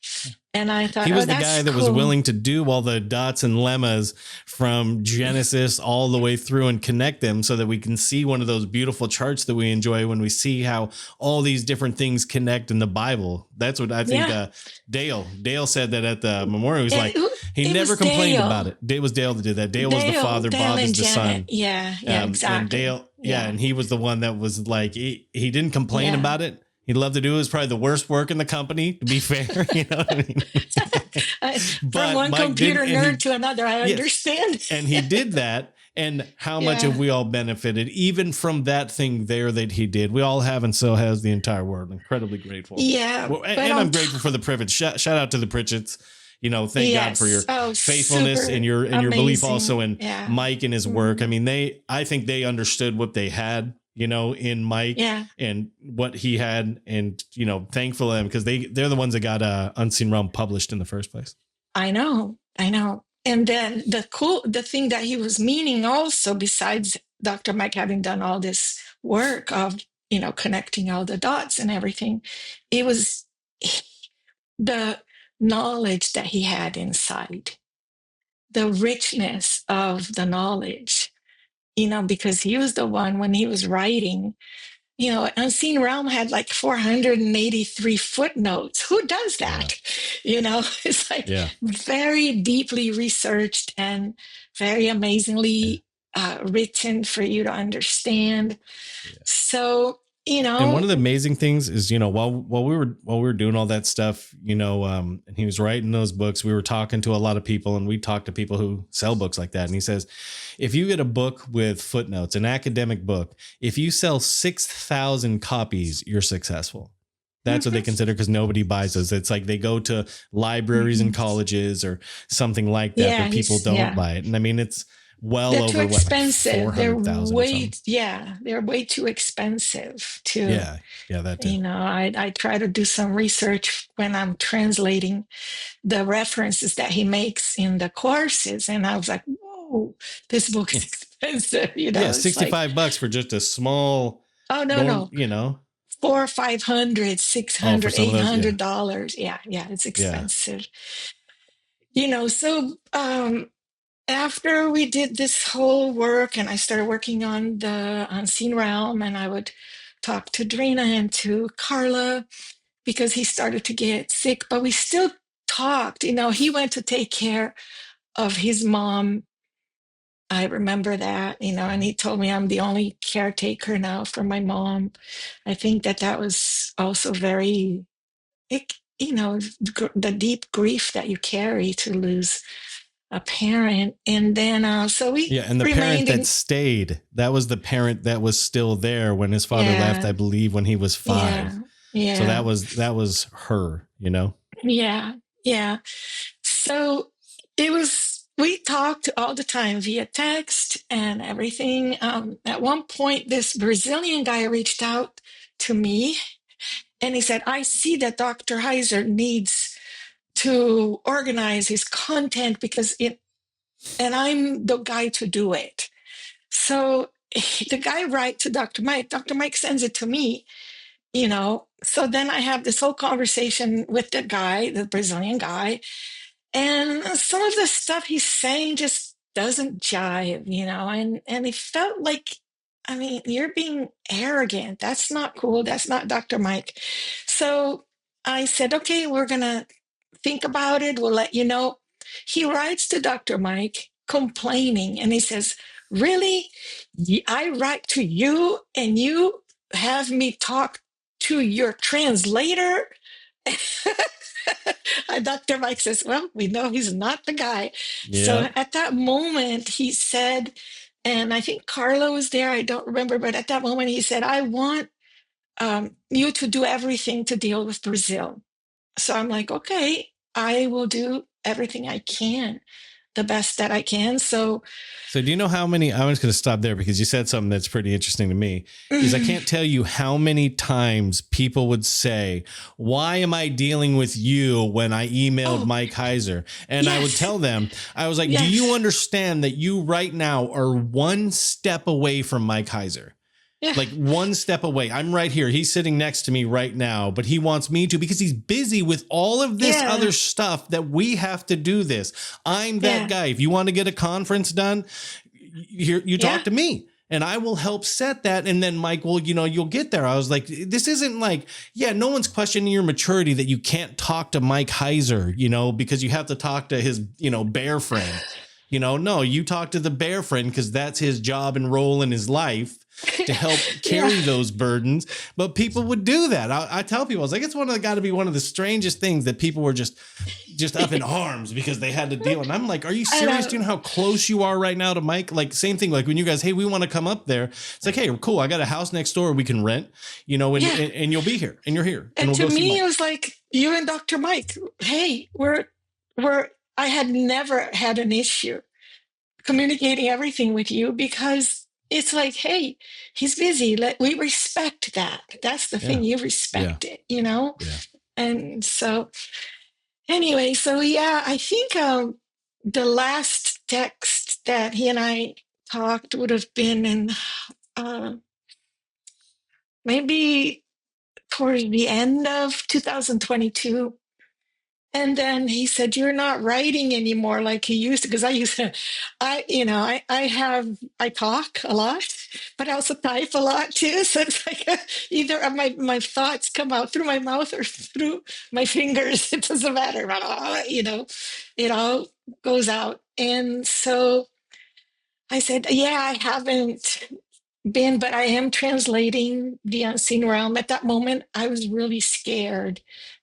And I thought, He was oh, the that's guy that cool. was willing to do all the dots and lemmas from Genesis all the way through and connect them so that we can see one of those beautiful charts that we enjoy when we see how all these different things connect in the Bible. That's what I think. Dale said that at the memorial. He's like, he never complained Dale. about it. It was Dale that did that. Dale was the father. Dale Bob is the Janet. son. Yeah, exactly. And Dale, and he was the one that was like, he didn't complain about it. He'd love to do it. It was probably the worst work in the company, to be fair. You know what I mean? From one Mike computer nerd to another, I understand. And he did that. And how much have we all benefited, even from that thing there that he did? We all have, and so has the entire world. Incredibly grateful. Yeah. Well, and I'm grateful for the privilege. Shout out to the Pritchetts. You know, thank God for your faithfulness and your belief also in Mike and his work. I mean, I think they understood what they had, you know, in Mike and what he had, and, you know, thankful to them because they're the ones that got Unseen Realm published in the first place. I know. And then the thing that he was meaning also, besides Dr. Mike having done all this work of, you know, connecting all the dots and everything, it was the knowledge that he had inside, the richness of the knowledge, you know, because he was the one, when he was writing, you know, Unseen Realm had like 483 footnotes. Who does that? You know, it's like very deeply researched and very amazingly written for you to understand. So, you know, and one of the amazing things is, you know, while we were doing all that stuff, you know, and he was writing those books, we were talking to a lot of people, and we talked to people who sell books like that. And he says, if you get a book with footnotes, an academic book, if you sell 6,000 copies, you're successful. That's what they consider, because nobody buys those. It's like they go to libraries and colleges or something like that, but people don't buy it. And I mean, it's they're over too expensive. Like 400,000. They're way too expensive to. That too. You know, I try to do some research when I'm translating the references that he makes in the courses, and I was like, whoa, this book is expensive. You know, $65 for just a small. Oh no, you know. $400, $500, $600, $800. Yeah, it's expensive. You know, so after we did this whole work, and I started working on the Unseen Realm, and I would talk to Drina and to Carla because he started to get sick, but we still talked. You know, he went to take care of his mom. I remember that, you know, and he told me I'm the only caretaker now for my mom. I think that was also very, you know, the deep grief that you carry to lose a parent. And then so we and the parent that stayed, that was the parent that was still there when his father left, I believe, when he was 5. So that was her, you know. So we talked all the time via text and everything. At one point, this Brazilian guy reached out to me, and he said, I see that Dr. Heiser needs to organize his content and I'm the guy to do it. So the guy writes to Dr. Mike. Dr. Mike sends it to me, So then I have this whole conversation with the guy, the Brazilian guy, and some of the stuff he's saying just doesn't jive, and it felt like, I mean, you're being arrogant. That's not cool. That's not Dr. Mike. So I said, okay, we're going to think about it. We'll let you know. He writes to Dr. Mike complaining, and he says, really? I write to you and you have me talk to your translator? Dr. Mike says, well, we know he's not the guy. Yeah. So at that moment, he said, and I think Carla was there, I don't remember, but at that moment, he said, I want you to do everything to deal with Brazil. So I'm like, okay, I will do everything I can, the best that I can. So do you know how many, I'm just going to stop there because you said something that's pretty interesting to me, is I can't tell you how many times people would say, why am I dealing with you when I emailed Mike Heiser? And I would tell them, I was like, do you understand that you right now are one step away from Mike Heiser? Yeah. Like one step away. I'm right here. He's sitting next to me right now, but he wants me to because he's busy with all of this other stuff that we have to do this. I'm that guy. If you want to get a conference done, you talk to me and I will help set that. And then Mike, well, you'll get there. I was like, this isn't like, no one's questioning your maturity that you can't talk to Mike Heiser, because you have to talk to his, bear friend. No, you talk to the bear friend because that's his job and role in his life to help carry those burdens. But people would do that. I tell people, I was like, it's got to be one of the strangest things that people were just up in arms because they had to deal. And I'm like, are you serious? Do you know how close you are right now to Mike? Like same thing. Like when you guys, hey, we want to come up there. It's like, hey, cool. I got a house next door we can rent, and you'll be here and you're here. And to me, it was like you and Dr. Mike, hey, I had never had an issue communicating everything with you because it's like, hey, he's busy. We respect that. That's the thing. You respect it, Yeah. And so anyway, I think the last text that he and I talked would have been in maybe towards the end of 2022. And then he said, you're not writing anymore like you used to. Because I talk a lot, but I also type a lot too. So it's like either my thoughts come out through my mouth or through my fingers. It doesn't matter. It all goes out. And so I said, I haven't been, but I am translating The Unseen Realm. At that moment, I was really scared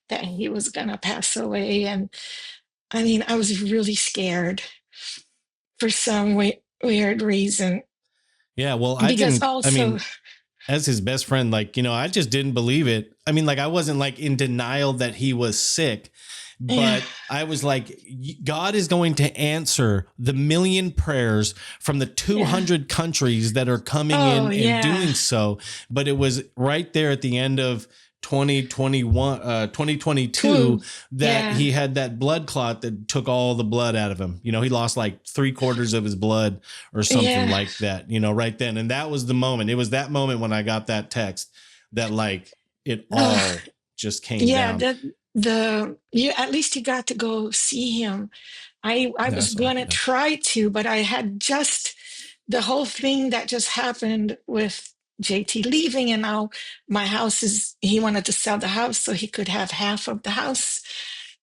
that he was going to pass away. And I mean, I was really scared for some weird reason. Yeah, well, as his best friend, I just didn't believe it. I mean, I wasn't in denial that he was sick, but I was like, God is going to answer the million prayers from the 200 countries that are coming in and doing so. But it was right there at the end of 2022 that he had that blood clot that took all the blood out of him. He lost 3/4 of his blood or something like that, right then. And that was the moment. It was that moment when I got that text that it all just came down. At least you got to go see him. I was going to try to, but I had just the whole thing that just happened with JT leaving, and now my house he wanted to sell the house so he could have half of the house.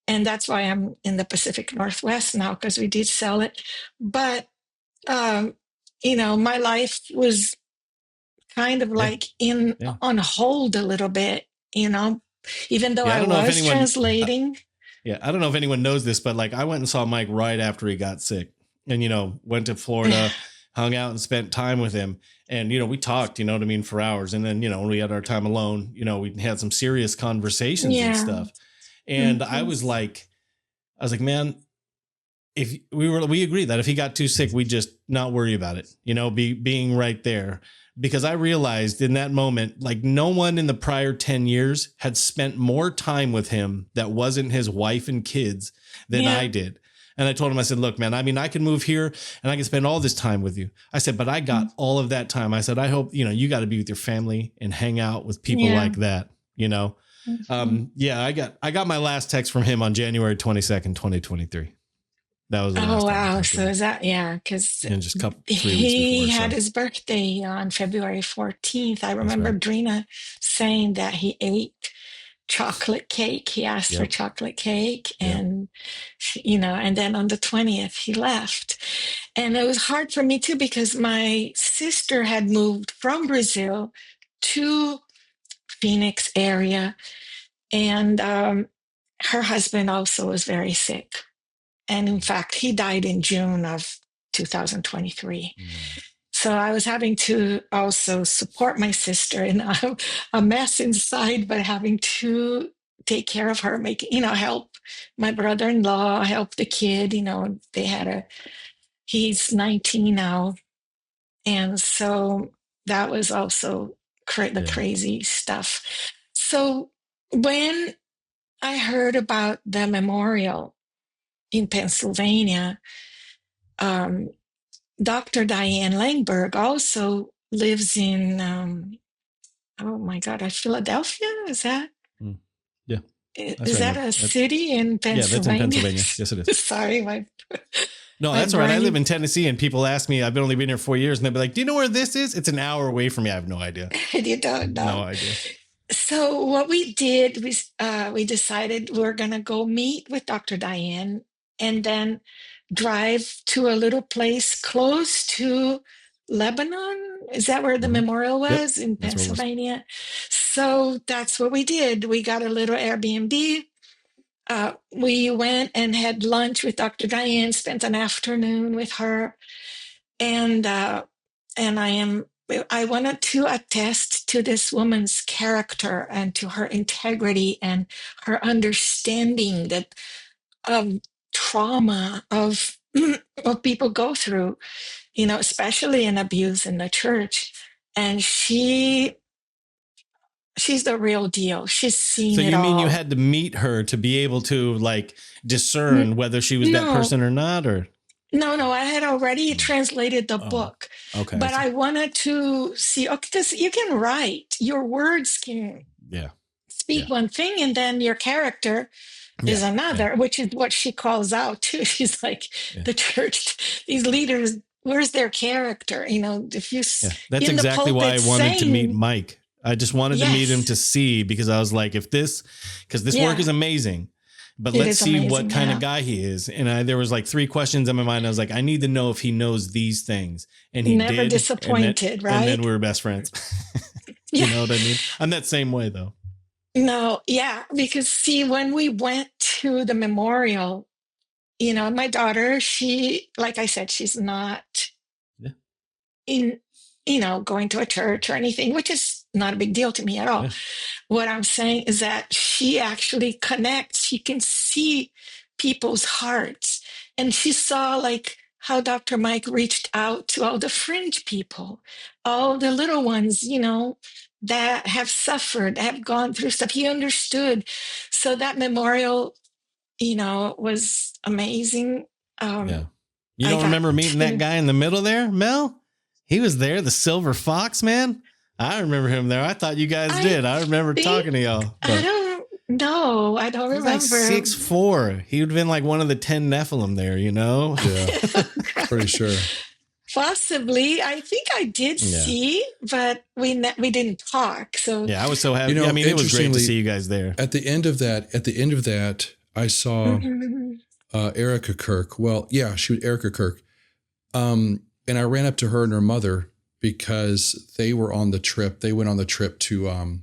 And that's why I'm in the Pacific Northwest now, because we did sell it. But, my life was kind of on hold a little bit, even though I was translating. I don't know if anyone knows this, but I went and saw Mike right after he got sick and, went to Florida, hung out and spent time with him. And, we talked, for hours. And then, when we had our time alone, we had some serious conversations and stuff. And I was like, man, we agreed that if he got too sick, we just not worry about it, being right there. Because I realized in that moment, like no one in the prior 10 years had spent more time with him that wasn't his wife and kids than I did. And I told him, I said, look, man, I mean, I can move here and I can spend all this time with you. I said, but I got all of that time. I said, I hope, you got to be with your family and hang out with people like that, I got my last text from him on January 22nd, 2023. That was the last wow. So is that, because just 3 weeks he before, had his birthday on February 14th. I remember Drina saying that he ate chocolate cake. He asked for chocolate cake and, and then on the 20th he left. And it was hard for me too, because my sister had moved from Brazil to Phoenix area. And her husband also was very sick. And in fact, he died in June of 2023. So I was having to also support my sister in a mess inside, but having to take care of her, help my brother-in-law, help the kid. He's 19 now. And so that was also the crazy stuff. So when I heard about the memorial in Pennsylvania, Dr. Diane Langberg also lives in, Philadelphia? Is that? Yeah. Is that a city in Pennsylvania? Yeah, that's in Pennsylvania. Yes, it is. Sorry. No, that's right. I live in Tennessee and people ask me, I've only been here 4 years, and they'll be like, do you know where this is? It's an hour away from me. I have no idea. You don't know? No idea. So what we did was we decided we're going to go meet with Dr. Diane and then drive to a little place close to Lebanon. Is that where the memorial was? In Pennsylvania? So that's what we did. We got a little Airbnb. We went and had lunch with Dr. Diane, spent an afternoon with her. And I wanted to attest to this woman's character and to her integrity and her understanding of trauma of people go through, especially in abuse in the church. And she's the real deal. She's seen it all. So you mean you had to meet her to be able to discern whether she was that person or not, or? No, I had already translated the book. Okay. But I wanted to see, because you can write, your words can speak one thing, and then your character is another, which is what she calls out too. She's like, the church, these leaders, where's their character? If you, that's exactly why I wanted to meet Mike. I just wanted to meet him to see, because I was like, because this work is amazing. But let's see what kind of guy he is. And there was 3 questions in my mind. I was like, I need to know if he knows these things. And he never disappointed, right? And then we were best friends. You know what I mean? I'm that same way though. No, because see, when we went to the memorial, my daughter, she, like I said, she's not in, going to a church or anything, which is not a big deal to me at all. What I'm saying is that she actually connects. She can see people's hearts. And she saw how Dr. Mike reached out to all the fringe people, all the little ones, that have suffered, have gone through stuff. He understood. So that memorial, was amazing. You don't remember meeting that guy in the middle there, Mel? He was there, the silver fox, man. I remember him there. I thought you guys did. I remember talking to y'all. I don't know. I don't remember. He's 6'4". He would have been one of the 10 Nephilim there, Yeah, pretty sure. Possibly. I think I did see, but we didn't talk. So I was so happy. It was great to see you guys there. At the end of that, I saw Erica Kirk. Well, she was Erica Kirk. And I ran up to her and her mother, because they were on the trip. They went on the trip to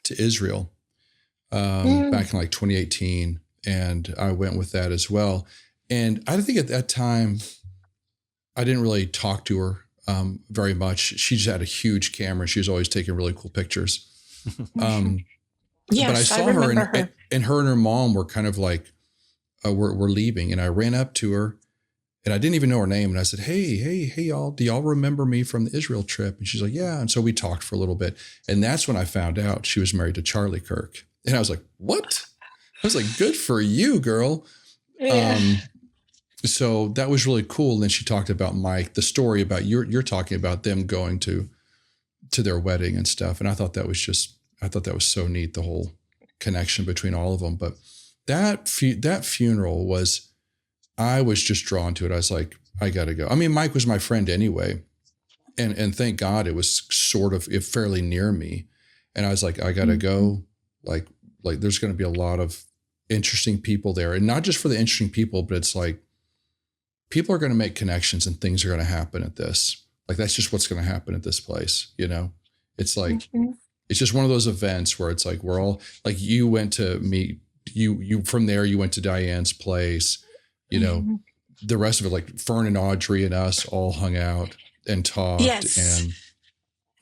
Israel back in 2018, and I went with that as well. And I think at that time, I didn't really talk to her very much. She just had a huge camera. She was always taking really cool pictures. But I saw her, and her mom were kind of we're leaving. And I ran up to her and I didn't even know her name. And I said, hey, y'all, do y'all remember me from the Israel trip? And she's like, yeah. And so we talked for a little bit. And that's when I found out she was married to Charlie Kirk. And I was like, what? I was like, good for you, girl. Yeah. So that was really cool. And then she talked about Mike, the story about you're talking about them going to their wedding and stuff. And I thought that was so neat, the whole connection between all of them. But that funeral was, I was just drawn to it. I was like, I got to go. I mean, Mike was my friend anyway. And thank God it was sort of fairly near me. And I was like, I got to go. Like there's going to be a lot of interesting people there, and not just for the interesting people, but it's like people are going to make connections and things are going to happen at this. Like, that's just what's going to happen at this place. You know, it's like, it's just one of those events where it's like, we're all like, you went to meet you from there, you went to Diane's place, you know, the rest of it, like Fern and Audrey and us all hung out and talked. Yes. And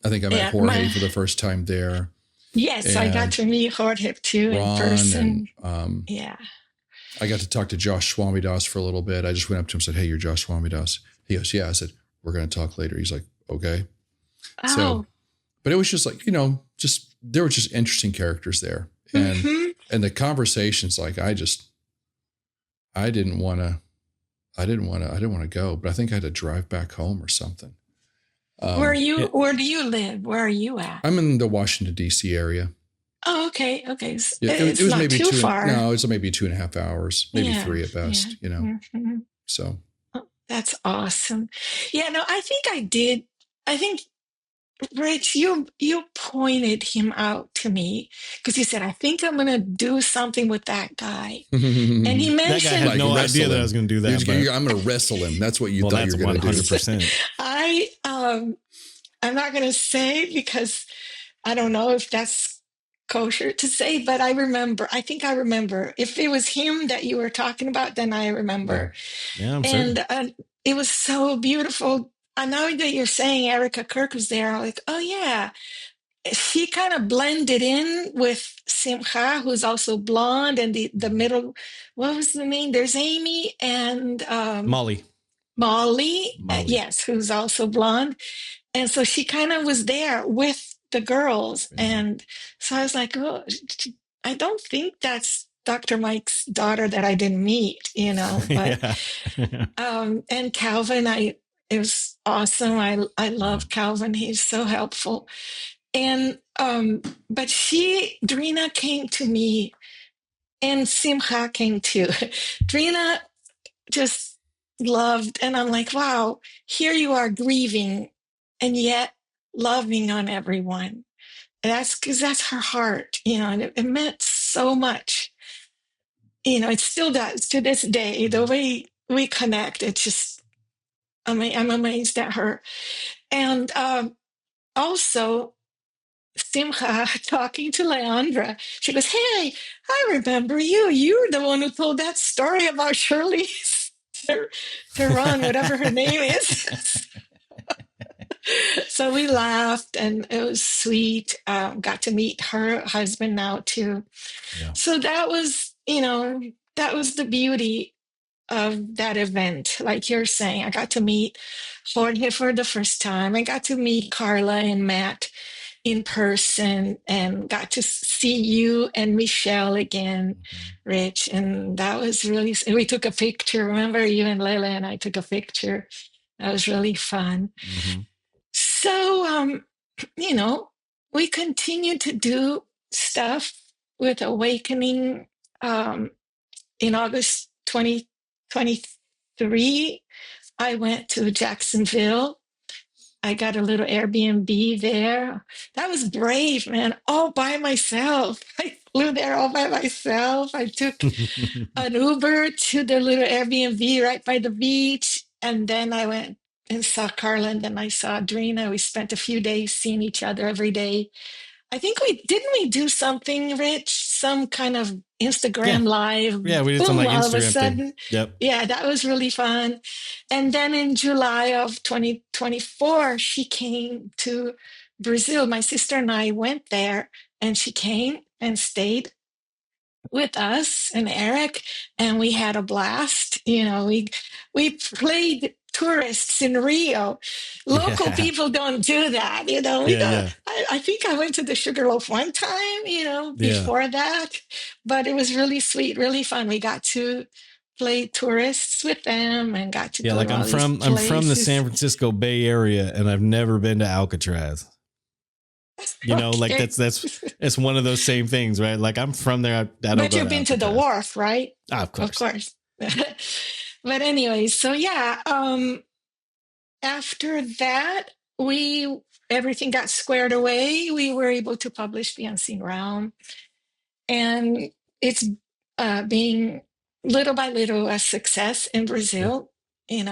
I think I met Jorge for the first time there. Yes, and I got to meet Jorge too in Ron person. And, yeah. I got to talk to Josh Swamidas for a little bit. I just went up to him and said, hey, you're Josh Swamidas. He goes, yeah. I said, we're going to talk later. He's like, okay. Oh. So, but it was just like, you know, there were just interesting characters there. And, and the conversations, like, I didn't want to go, but I think I had to drive back home or something. Where do you live? Where are you at? I'm in the Washington, D.C. area. Oh, okay. Okay. Yeah, It's it was not maybe too far. No, it's maybe 2.5 hours, maybe 3 at best, you know? So. Oh, that's awesome. Yeah, no, I think Rich, you pointed him out to me because you said, I think I'm going to do something with that guy. And he mentioned... That guy had no idea that I was going to do that. I'm going to wrestle him. That's what you thought you were going to do. 100%. I'm not going to say because I don't know if that's kosher to say, but I think I remember. If it was him that you were talking about, then I remember. Yeah, I'm certain. And it was so beautiful. I know that you're saying Erica Kirk was there. I'm like, oh yeah. She kind of blended in with Simcha, who's also blonde, and the middle, what was the name? There's Amy and Molly. Yes, who's also blonde. And so she kind of was there with the girls. And so I was like, oh, I don't think that's Dr. Mike's daughter that I didn't meet, you know. But and Calvin, it was awesome. I love Calvin. He's so helpful. And but Drina came to me, and Simcha came too. Drina just loved, and I'm like, wow, here you are grieving and yet loving on everyone. And that's because that's her heart, you know, and it meant so much. You know, it still does to this day. The way we connect, it's just, I'm amazed at her. And also, Simcha talking to Leandra, she goes, hey, I remember you. You were the one who told that story about Shirley Theron, whatever her name is. So we laughed, and it was sweet. Got to meet her husband now too. Yeah. So that was, you know, that was the beauty of that event. Like you're saying, I got to meet Jorge for the first time. I got to meet Carla and Matt in person, and got to see you and Michelle again, Rich. And that was really, we took a picture. Remember, you and Layla and I took a picture. That was really fun. So, you know, we continue to do stuff with Awakening. In August 2023, I went to Jacksonville. I got a little Airbnb there. That was brave, man, all by myself. I flew there all by myself. I took an Uber to the little Airbnb right by the beach. And then I went and saw Carla, and then I saw Drina. We spent a few days seeing each other every day. I think didn't we do something, Rich? Some kind of Instagram live. Yeah, we did some like all Instagram of a sudden. thing. Yep. Yeah, that was really fun. And then in July of 2024, she came to Brazil. My sister and I went there, and she came and stayed with us and Eric, and we had a blast. We played tourists in Rio. Local Yeah. people don't do that. We Yeah. got. Yeah. I think I went to the Sugarloaf one time. Yeah. Before that, but it was really sweet, really fun. We got to play tourists with them and got to Yeah. go Like to all these I'm from the places. San Francisco Bay Area, and I've never been to Alcatraz. Like Okay. that's one of those same things, right? Like I'm from there. I don't But go you've to been to the Alcatraz. wharf, right? Ah, of course. Of course. But anyway, so yeah, after that, everything got squared away. We were able to publish The Unseen Realm, and it's being little by little a success in Brazil. And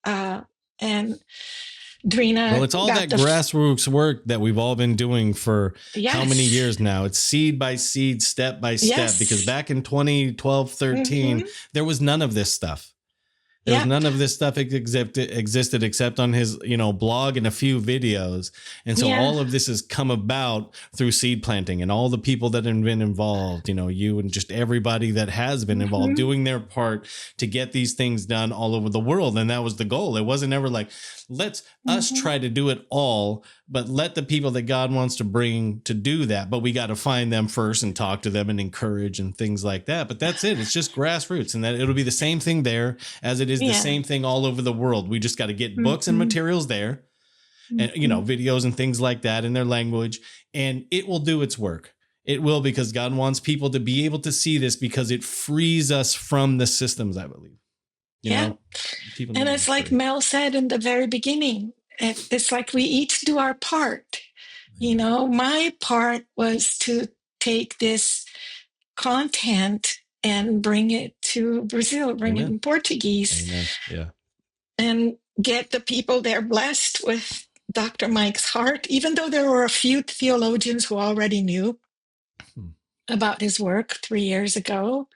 Well, Drina it's all got that grassroots work that we've all been doing for how many yes. years now? It's seed by seed, step by step, Yes. because back in 2012, 13, there was none of this stuff. There was none of this stuff existed except on his, blog and a few videos. And so all of this has come about through seed planting and all the people that have been involved, you and just everybody that has been involved doing their part to get these things done all over the world. And that was the goal. It wasn't ever like, let's us try to do it all, but let the people that God wants to bring to do that. But we got to find them first and talk to them and encourage and things like that. But that's it. It's just grassroots, and that it'll be the same thing there as it is the same thing all over the world. We just got to get books and materials there and, videos and things like that in their language, and it will do its work. It will, because God wants people to be able to see this, because it frees us from the systems, I believe. And it's like Mel said in the very beginning, it's like we each do our part. My part was to take this content and bring it to Brazil, bring it in Portuguese. Amen. Yeah. And get the people there blessed with Dr. Mike's heart, even though there were a few theologians who already knew about his work 3 years ago.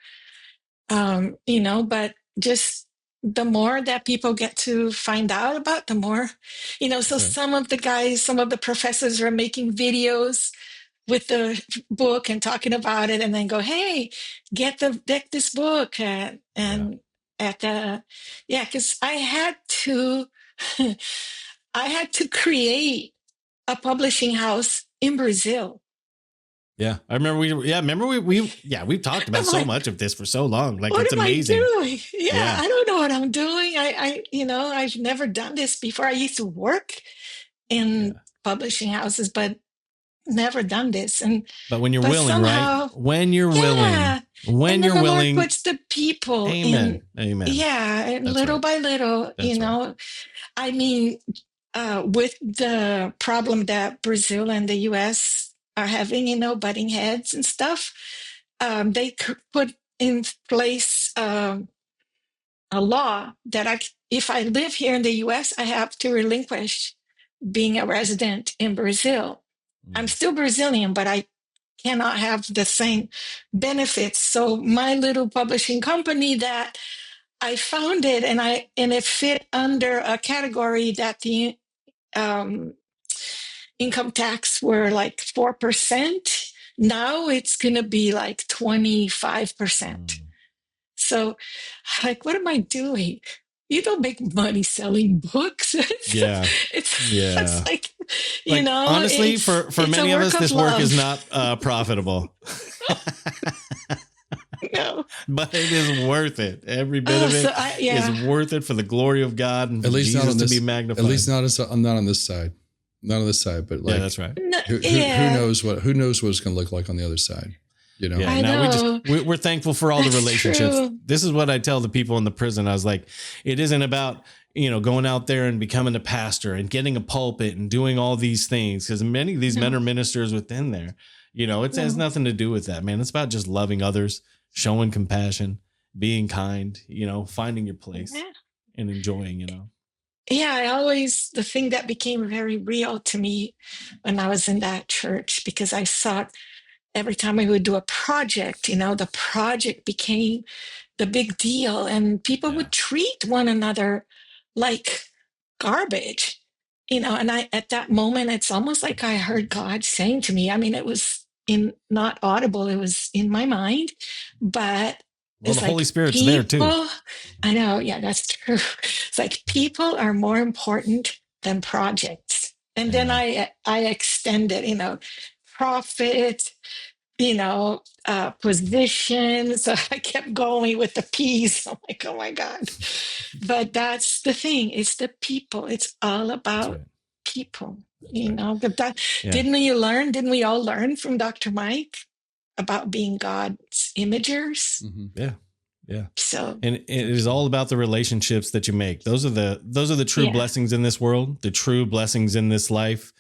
But just the more that people get to find out about, the more, so some of the professors are making videos with the book and talking about it, and then go, hey, get this book. Because I had to create a publishing house in Brazil. Yeah, I remember we've talked about so much of this for so long. Like, what it's amazing. I doing? Yeah, I don't know what I'm doing. I've never done this before. I used to work in publishing houses, but never done this. But when you're willing, somehow, right? When you're willing, the Lord puts the people. Amen. Yeah, and that's little by little, right. I mean, with the problem that Brazil and the U.S. are having, butting heads and stuff, they put in place a law that if I live here in the U.S., I have to relinquish being a resident in Brazil. I'm still Brazilian, but I cannot have the same benefits. So my little publishing company that I founded, and it fit under a category that the income tax were like 4%. Now it's going to be like 25%. So, like, what am I doing? You don't make money selling books. It's like, honestly, for many of us, this work is not profitable. No, but it is worth it. Every bit of it is worth it for the glory of God and for Jesus to be magnified. At least not on this side. Not on this side, but like, that's right. Who knows what it's going to look like on the other side? I know. We're thankful for all the relationships. True. This is what I tell the people in the prison. I was like, it isn't about, going out there and becoming a pastor and getting a pulpit and doing all these things, because many of these men are ministers within there. It has nothing to do with that, man. It's about just loving others, showing compassion, being kind, finding your place and enjoying, Yeah, the thing that became very real to me when I was in that church, because I saw every time we would do a project, the project became the big deal, and people would treat one another like garbage, and at that moment, it's almost like I heard God saying to me, I mean, it was in not audible, it was in my mind, but Well, it's the like Holy Spirit's there too. I know, yeah, that's true. It's like people are more important than projects. And then I extended, profit, position. So I kept going with the P's. I'm like, oh my God. But that's the thing. It's the people. It's all about people. But didn't we all learn from Dr. Mike about being God's imagers? Yeah. Yeah. So, and it is all about the relationships that you make. Those are the true blessings in this world, the true blessings in this life.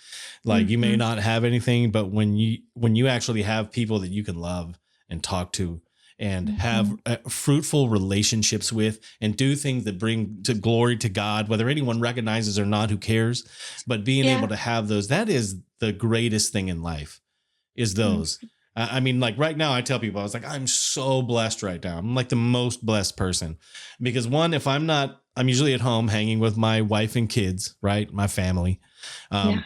Like you may not have anything, but when you actually have people that you can love and talk to and have fruitful relationships with and do things that bring to glory to God, whether anyone recognizes or not, who cares, but being able to have those, that is the greatest thing in life, is those. I mean, like right now I tell people, I was like, I'm so blessed right now. I'm like the most blessed person because one, if I'm usually at home hanging with my wife and kids, right? My family. I'm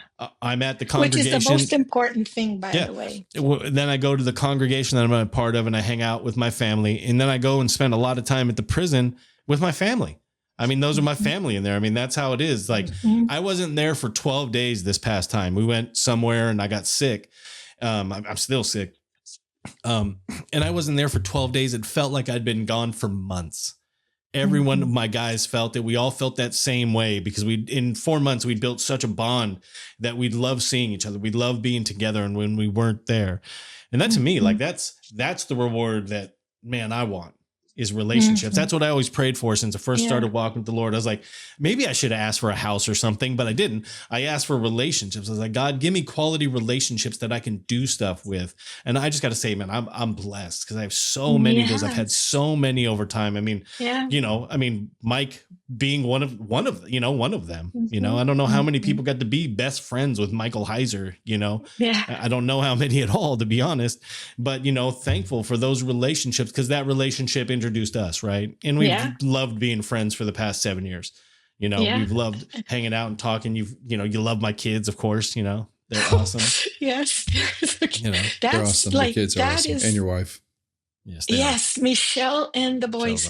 at the congregation. Which is the most important thing, by the way. Then I go to the congregation that I'm a part of and I hang out with my family. And then I go and spend a lot of time at the prison with my family. I mean, those are my family in there. I mean, that's how it is. Like I wasn't there for 12 days this past time. We went somewhere and I got sick. I'm still sick. And I wasn't there for 12 days. It felt like I'd been gone for months. Every one of my guys felt it. We all felt that same way because in 4 months, we built such a bond that we'd love seeing each other. We love being together. And when we weren't there, and that to me, like that's the reward that, man, I want. Is relationships. That's what I always prayed for since I first started walking with the Lord. I was like, maybe I should have asked for a house or something, but I didn't. I asked for relationships. I was like, God, give me quality relationships that I can do stuff with. And I just got to say, man, I'm blessed because I have so many of those. I've had so many over time. I mean, Mike being one of them, I don't know how many people got to be best friends with Michael Heiser, I don't know how many at all, to be honest, but, thankful for those relationships because that relationship introduced us, right? And we've loved being friends for the past 7 years. We've loved hanging out and talking. You love my kids, of course, they're awesome. Yes. They're awesome. The kids are awesome. And your wife. Yes, Michelle and the boys.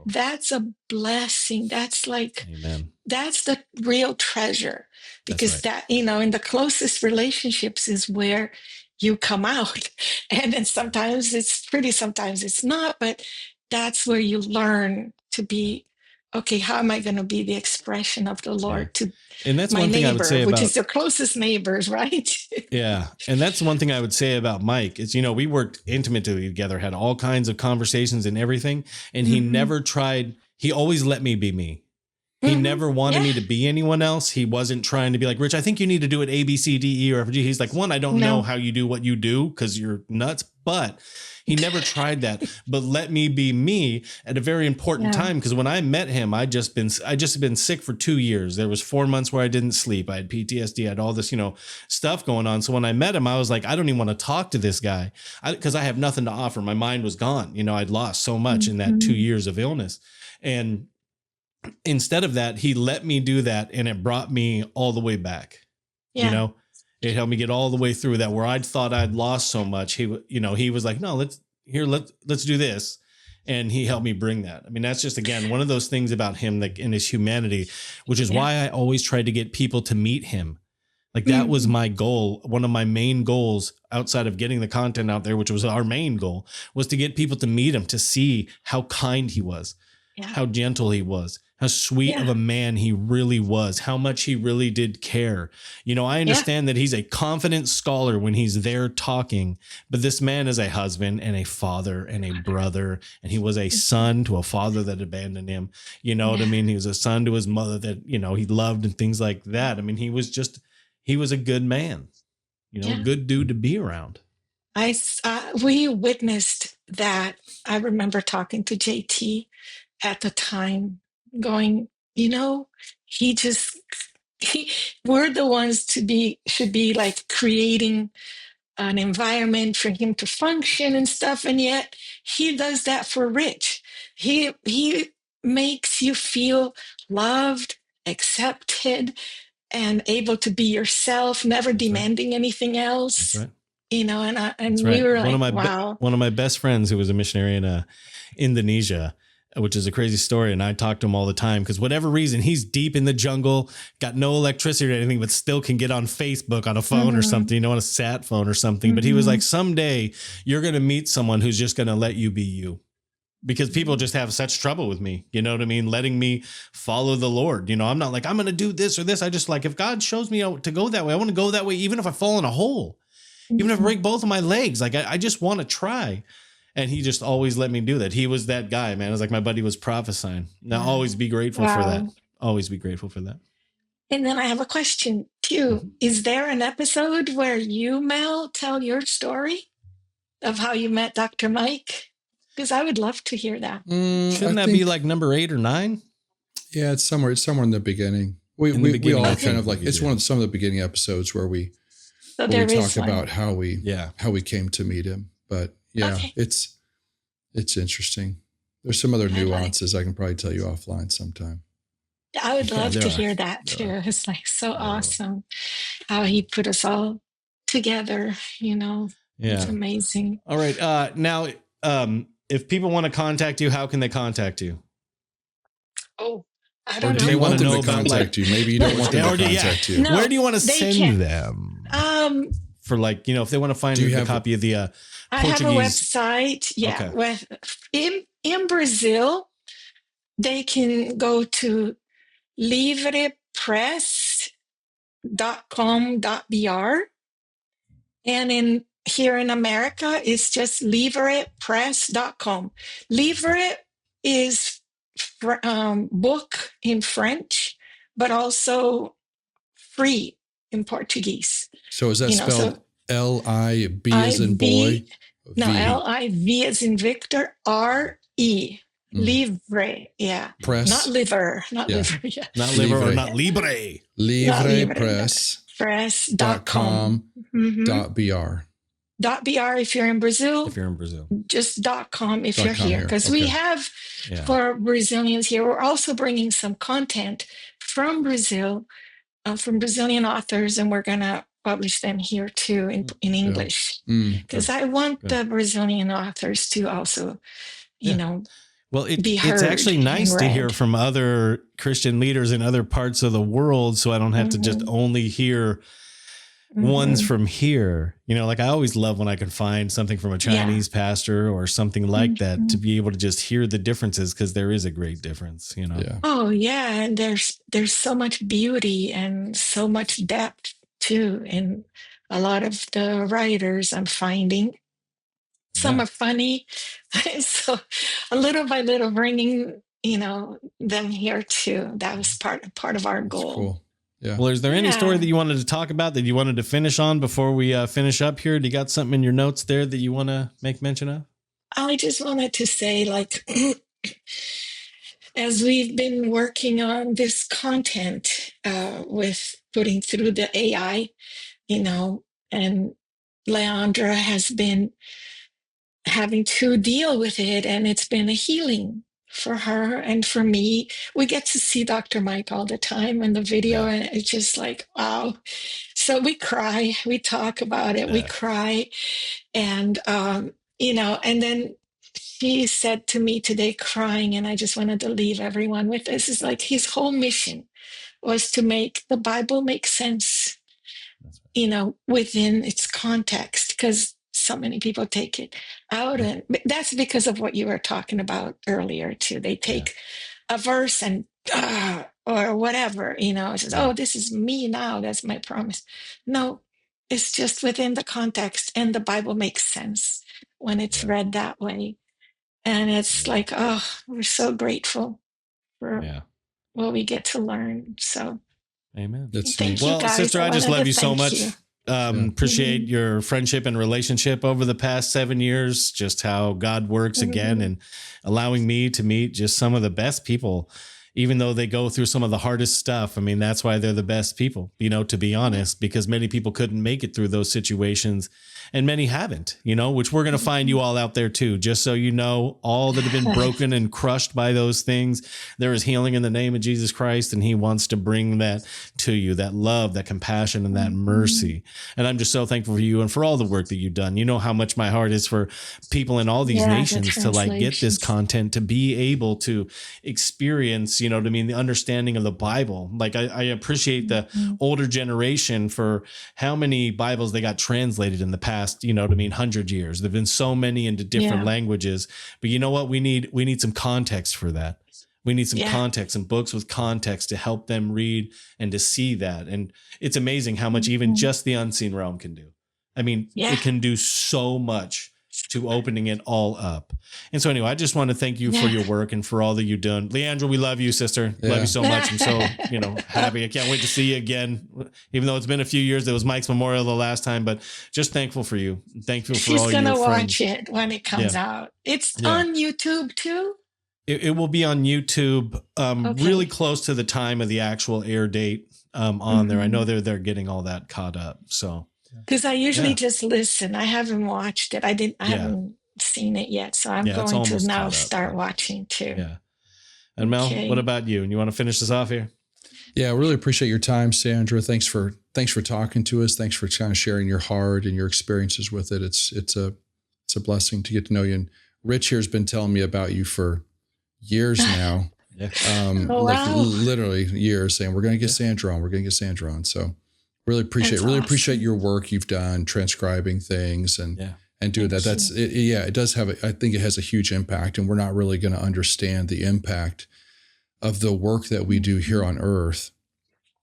That's a blessing. That's like, amen. That's the real treasure because in the closest relationships is where you come out. And then sometimes it's pretty, sometimes it's not, but that's where you learn to be, okay, how am I going to be the expression of the Lord to and that's my one thing neighbor, I would say which is your closest neighbors, right? Yeah. And that's one thing I would say about Mike is, we worked intimately together, had all kinds of conversations and everything. And he never tried, he always let me be me. He never wanted me to be anyone else. He wasn't trying to be like, Rich, I think you need to do it A, B, C, D, E, or F, G. He's like, one, I don't know how you do what you do because you're nuts, but he never tried that, but let me be me at a very important time. Because when I met him, I just had been sick for 2 years. There was 4 months where I didn't sleep. I had PTSD. I had all this, stuff going on. So when I met him, I was like, I don't even want to talk to this guy because I have nothing to offer. My mind was gone. I'd lost so much in that 2 years of illness. And instead of that, he let me do that. And it brought me all the way back, It helped me get all the way through that where I'd thought I'd lost so much. He was like, no, let's do this. And he helped me bring that. I mean, that's just, again, one of those things about him that in his humanity, which is why I always tried to get people to meet him. Like that was my goal. One of my main goals outside of getting the content out there, which was our main goal, was to get people to meet him, to see how kind he was, how gentle he was, how sweet of a man he really was, how much he really did care. I understand that he's a confident scholar when he's there talking, but this man is a husband and a father and a brother, and he was a son to a father that abandoned him. You know what I mean? He was a son to his mother that, he loved and things like that. I mean, he was a good man, a good dude to be around. We witnessed that. I remember talking to JT at the time, going, we're the ones should be like creating an environment for him to function and stuff. And yet he does that for Rich. He makes you feel loved, accepted, and able to be yourself, never demanding anything else. That's right. and Right. we were One like, of my wow. one of my best friends who was a missionary in Indonesia, which is a crazy story. And I talk to him all the time because whatever reason, he's deep in the jungle, got no electricity or anything, but still can get on Facebook on a phone or something, on a sat phone or something. But he was like, someday you're going to meet someone who's just going to let you be you. Because people just have such trouble with me, you know what I mean? Letting me follow the Lord. I'm not like, I'm going to do this or this. I just like, if God shows me to go that way, I want to go that way, even if I fall in a hole, even if I break both of my legs. Like, I just want to try. And he just always let me do that. He was that guy, man. It was like my buddy was prophesying. Now, always be grateful for that. Always be grateful for that. And then I have a question too. Is there an episode where you, Mel, tell your story of how you met Dr. Mike? Because I would love to hear that. Shouldn't that be like number 8 or 9? Yeah, it's somewhere in the beginning. We all kind of like, it's one of some of the beginning episodes where we talk about how we came to meet him. But it's interesting. There's some other nuances I can probably tell you offline sometime. I would love to hear that too. It's like so awesome how he put us all together, It's amazing. All right. Now, if people want to contact you, how can they contact you? Oh, I don't know. Do you want them to contact you? Maybe you don't want them to contact you. No, where do you want to send them? For if they want to find a copy of the I have a website. Yeah. Okay. In Brazil, they can go to livrepress.com.br. And here in America, it's just livrepress.com. Livre is book in French, but also free in Portuguese. So is that spelled L-I-B as in boy? No, L-I-V as in Victor, R-E. Livre, Press. Not liver, liver, Not liver or not libre. Livrepress.com.br. .br if you're in Brazil. Just .com if you're here. Because we have, for Brazilians here, we're also bringing some content from Brazil, from Brazilian authors, and we're going to publish them here too in English. Because I want the Brazilian authors to also, well, it's actually nice to hear from other Christian leaders in other parts of the world, so I don't have to just only hear ones from here. Like I always love when I can find something from a Chinese pastor or something like that, to be able to just hear the differences, because there is a great difference, Oh yeah, and there's so much beauty and so much depth too in a lot of the writers I'm finding. Some are funny, so a little by little bringing them here too. That was part of our goal. That's cool. Yeah. Well, is there any story that you wanted to talk about that you wanted to finish on before we finish up here? Do you got something in your notes there that you want to make mention of? I just wanted to say, as we've been working on this content with putting through the AI, and Leandra has been having to deal with it, and it's been a healing for her and for me. We get to see Dr. Mike all the time in the video, and it's just like, wow. So we cry, we talk about it, we cry. And, and then she said to me today, crying, and I just wanted to leave everyone with this, is like his whole mission was to make the Bible make sense, within its context, because so many people take it out, and that's because of what you were talking about earlier too. They take a verse and or whatever, it says, oh, this is me now, that's my promise. No, it's just within the context, and the Bible makes sense when it's read that way. And it's like, oh, we're so grateful for what we get to learn. So amen. Thank you, guys. Sister, I just love you so much. Appreciate your friendship and relationship over the past 7 years, just how God works again, and allowing me to meet just some of the best people even though they go through some of the hardest stuff. I mean, that's why they're the best people, to be honest, because many people couldn't make it through those situations and many haven't, which we're going to find you all out there too. Just so you know, all that have been broken and crushed by those things, there is healing in the name of Jesus Christ. And he wants to bring that to you, that love, that compassion, and that mercy. And I'm just so thankful for you and for all the work that you've done. You know how much my heart is for people in all these nations to get this content, to be able to experience, the understanding of the Bible. I appreciate the older generation for how many Bibles they got translated in the past, 100 years. There've been so many into different languages, but you know what? We need some context for that. We need some context and books with context to help them read and to see that. And it's amazing how much even just the unseen realm can do. I mean, it can do so much to opening it all up. And so anyway, I just want to thank you for your work and for all that you've done. Leandra, we love you, sister. Love you so much. I'm so, happy. I can't wait to see you again. Even though it's been a few years, it was Mike's memorial the last time, but just thankful for you. Thankful for all your friends. She's going to watch it when it comes out. It's on YouTube too? It will be on YouTube really close to the time of the actual air date on there. I know they're getting all that caught up. So. Because I usually just listen. I haven't watched it. I haven't seen it yet. So I'm going to now start watching too. Yeah. And Mel, what about you? And you want to finish this off here? Yeah, I really appreciate your time, Sandra. Thanks for talking to us. Thanks for kind of sharing your heart and your experiences with it. It's a blessing to get to know you. And Rich here's been telling me about you for years now. Literally years, saying we're going to get Sandra on. We're going to get Sandra on. So really appreciate your work you've done transcribing things and doing that. That's it. Yeah, it does have. I think it has a huge impact, and we're not really going to understand the impact of the work that we do here on earth.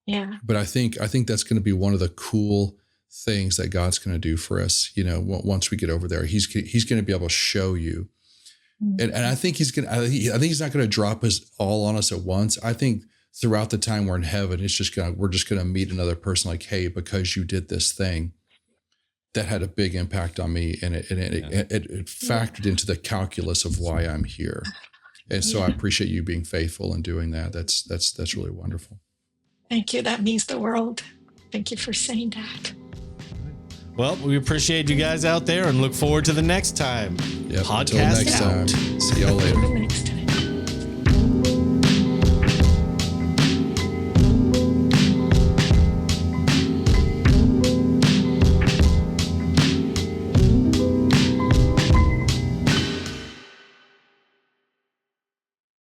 Yeah. But I think that's going to be one of the cool things that God's going to do for us. Once we get over there, He's going to be able to show you. And I think he's not going to drop us all on us at once. I think throughout the time we're in heaven, we're just going to meet another person like, hey, because you did this thing that had a big impact on me, and it factored into the calculus of why I'm here. And so I appreciate you being faithful and doing that. That's really wonderful. Thank you. That means the world. Thank you for saying that. Well, we appreciate you guys out there and look forward to the next time. Yep, podcast until next time. See y'all later.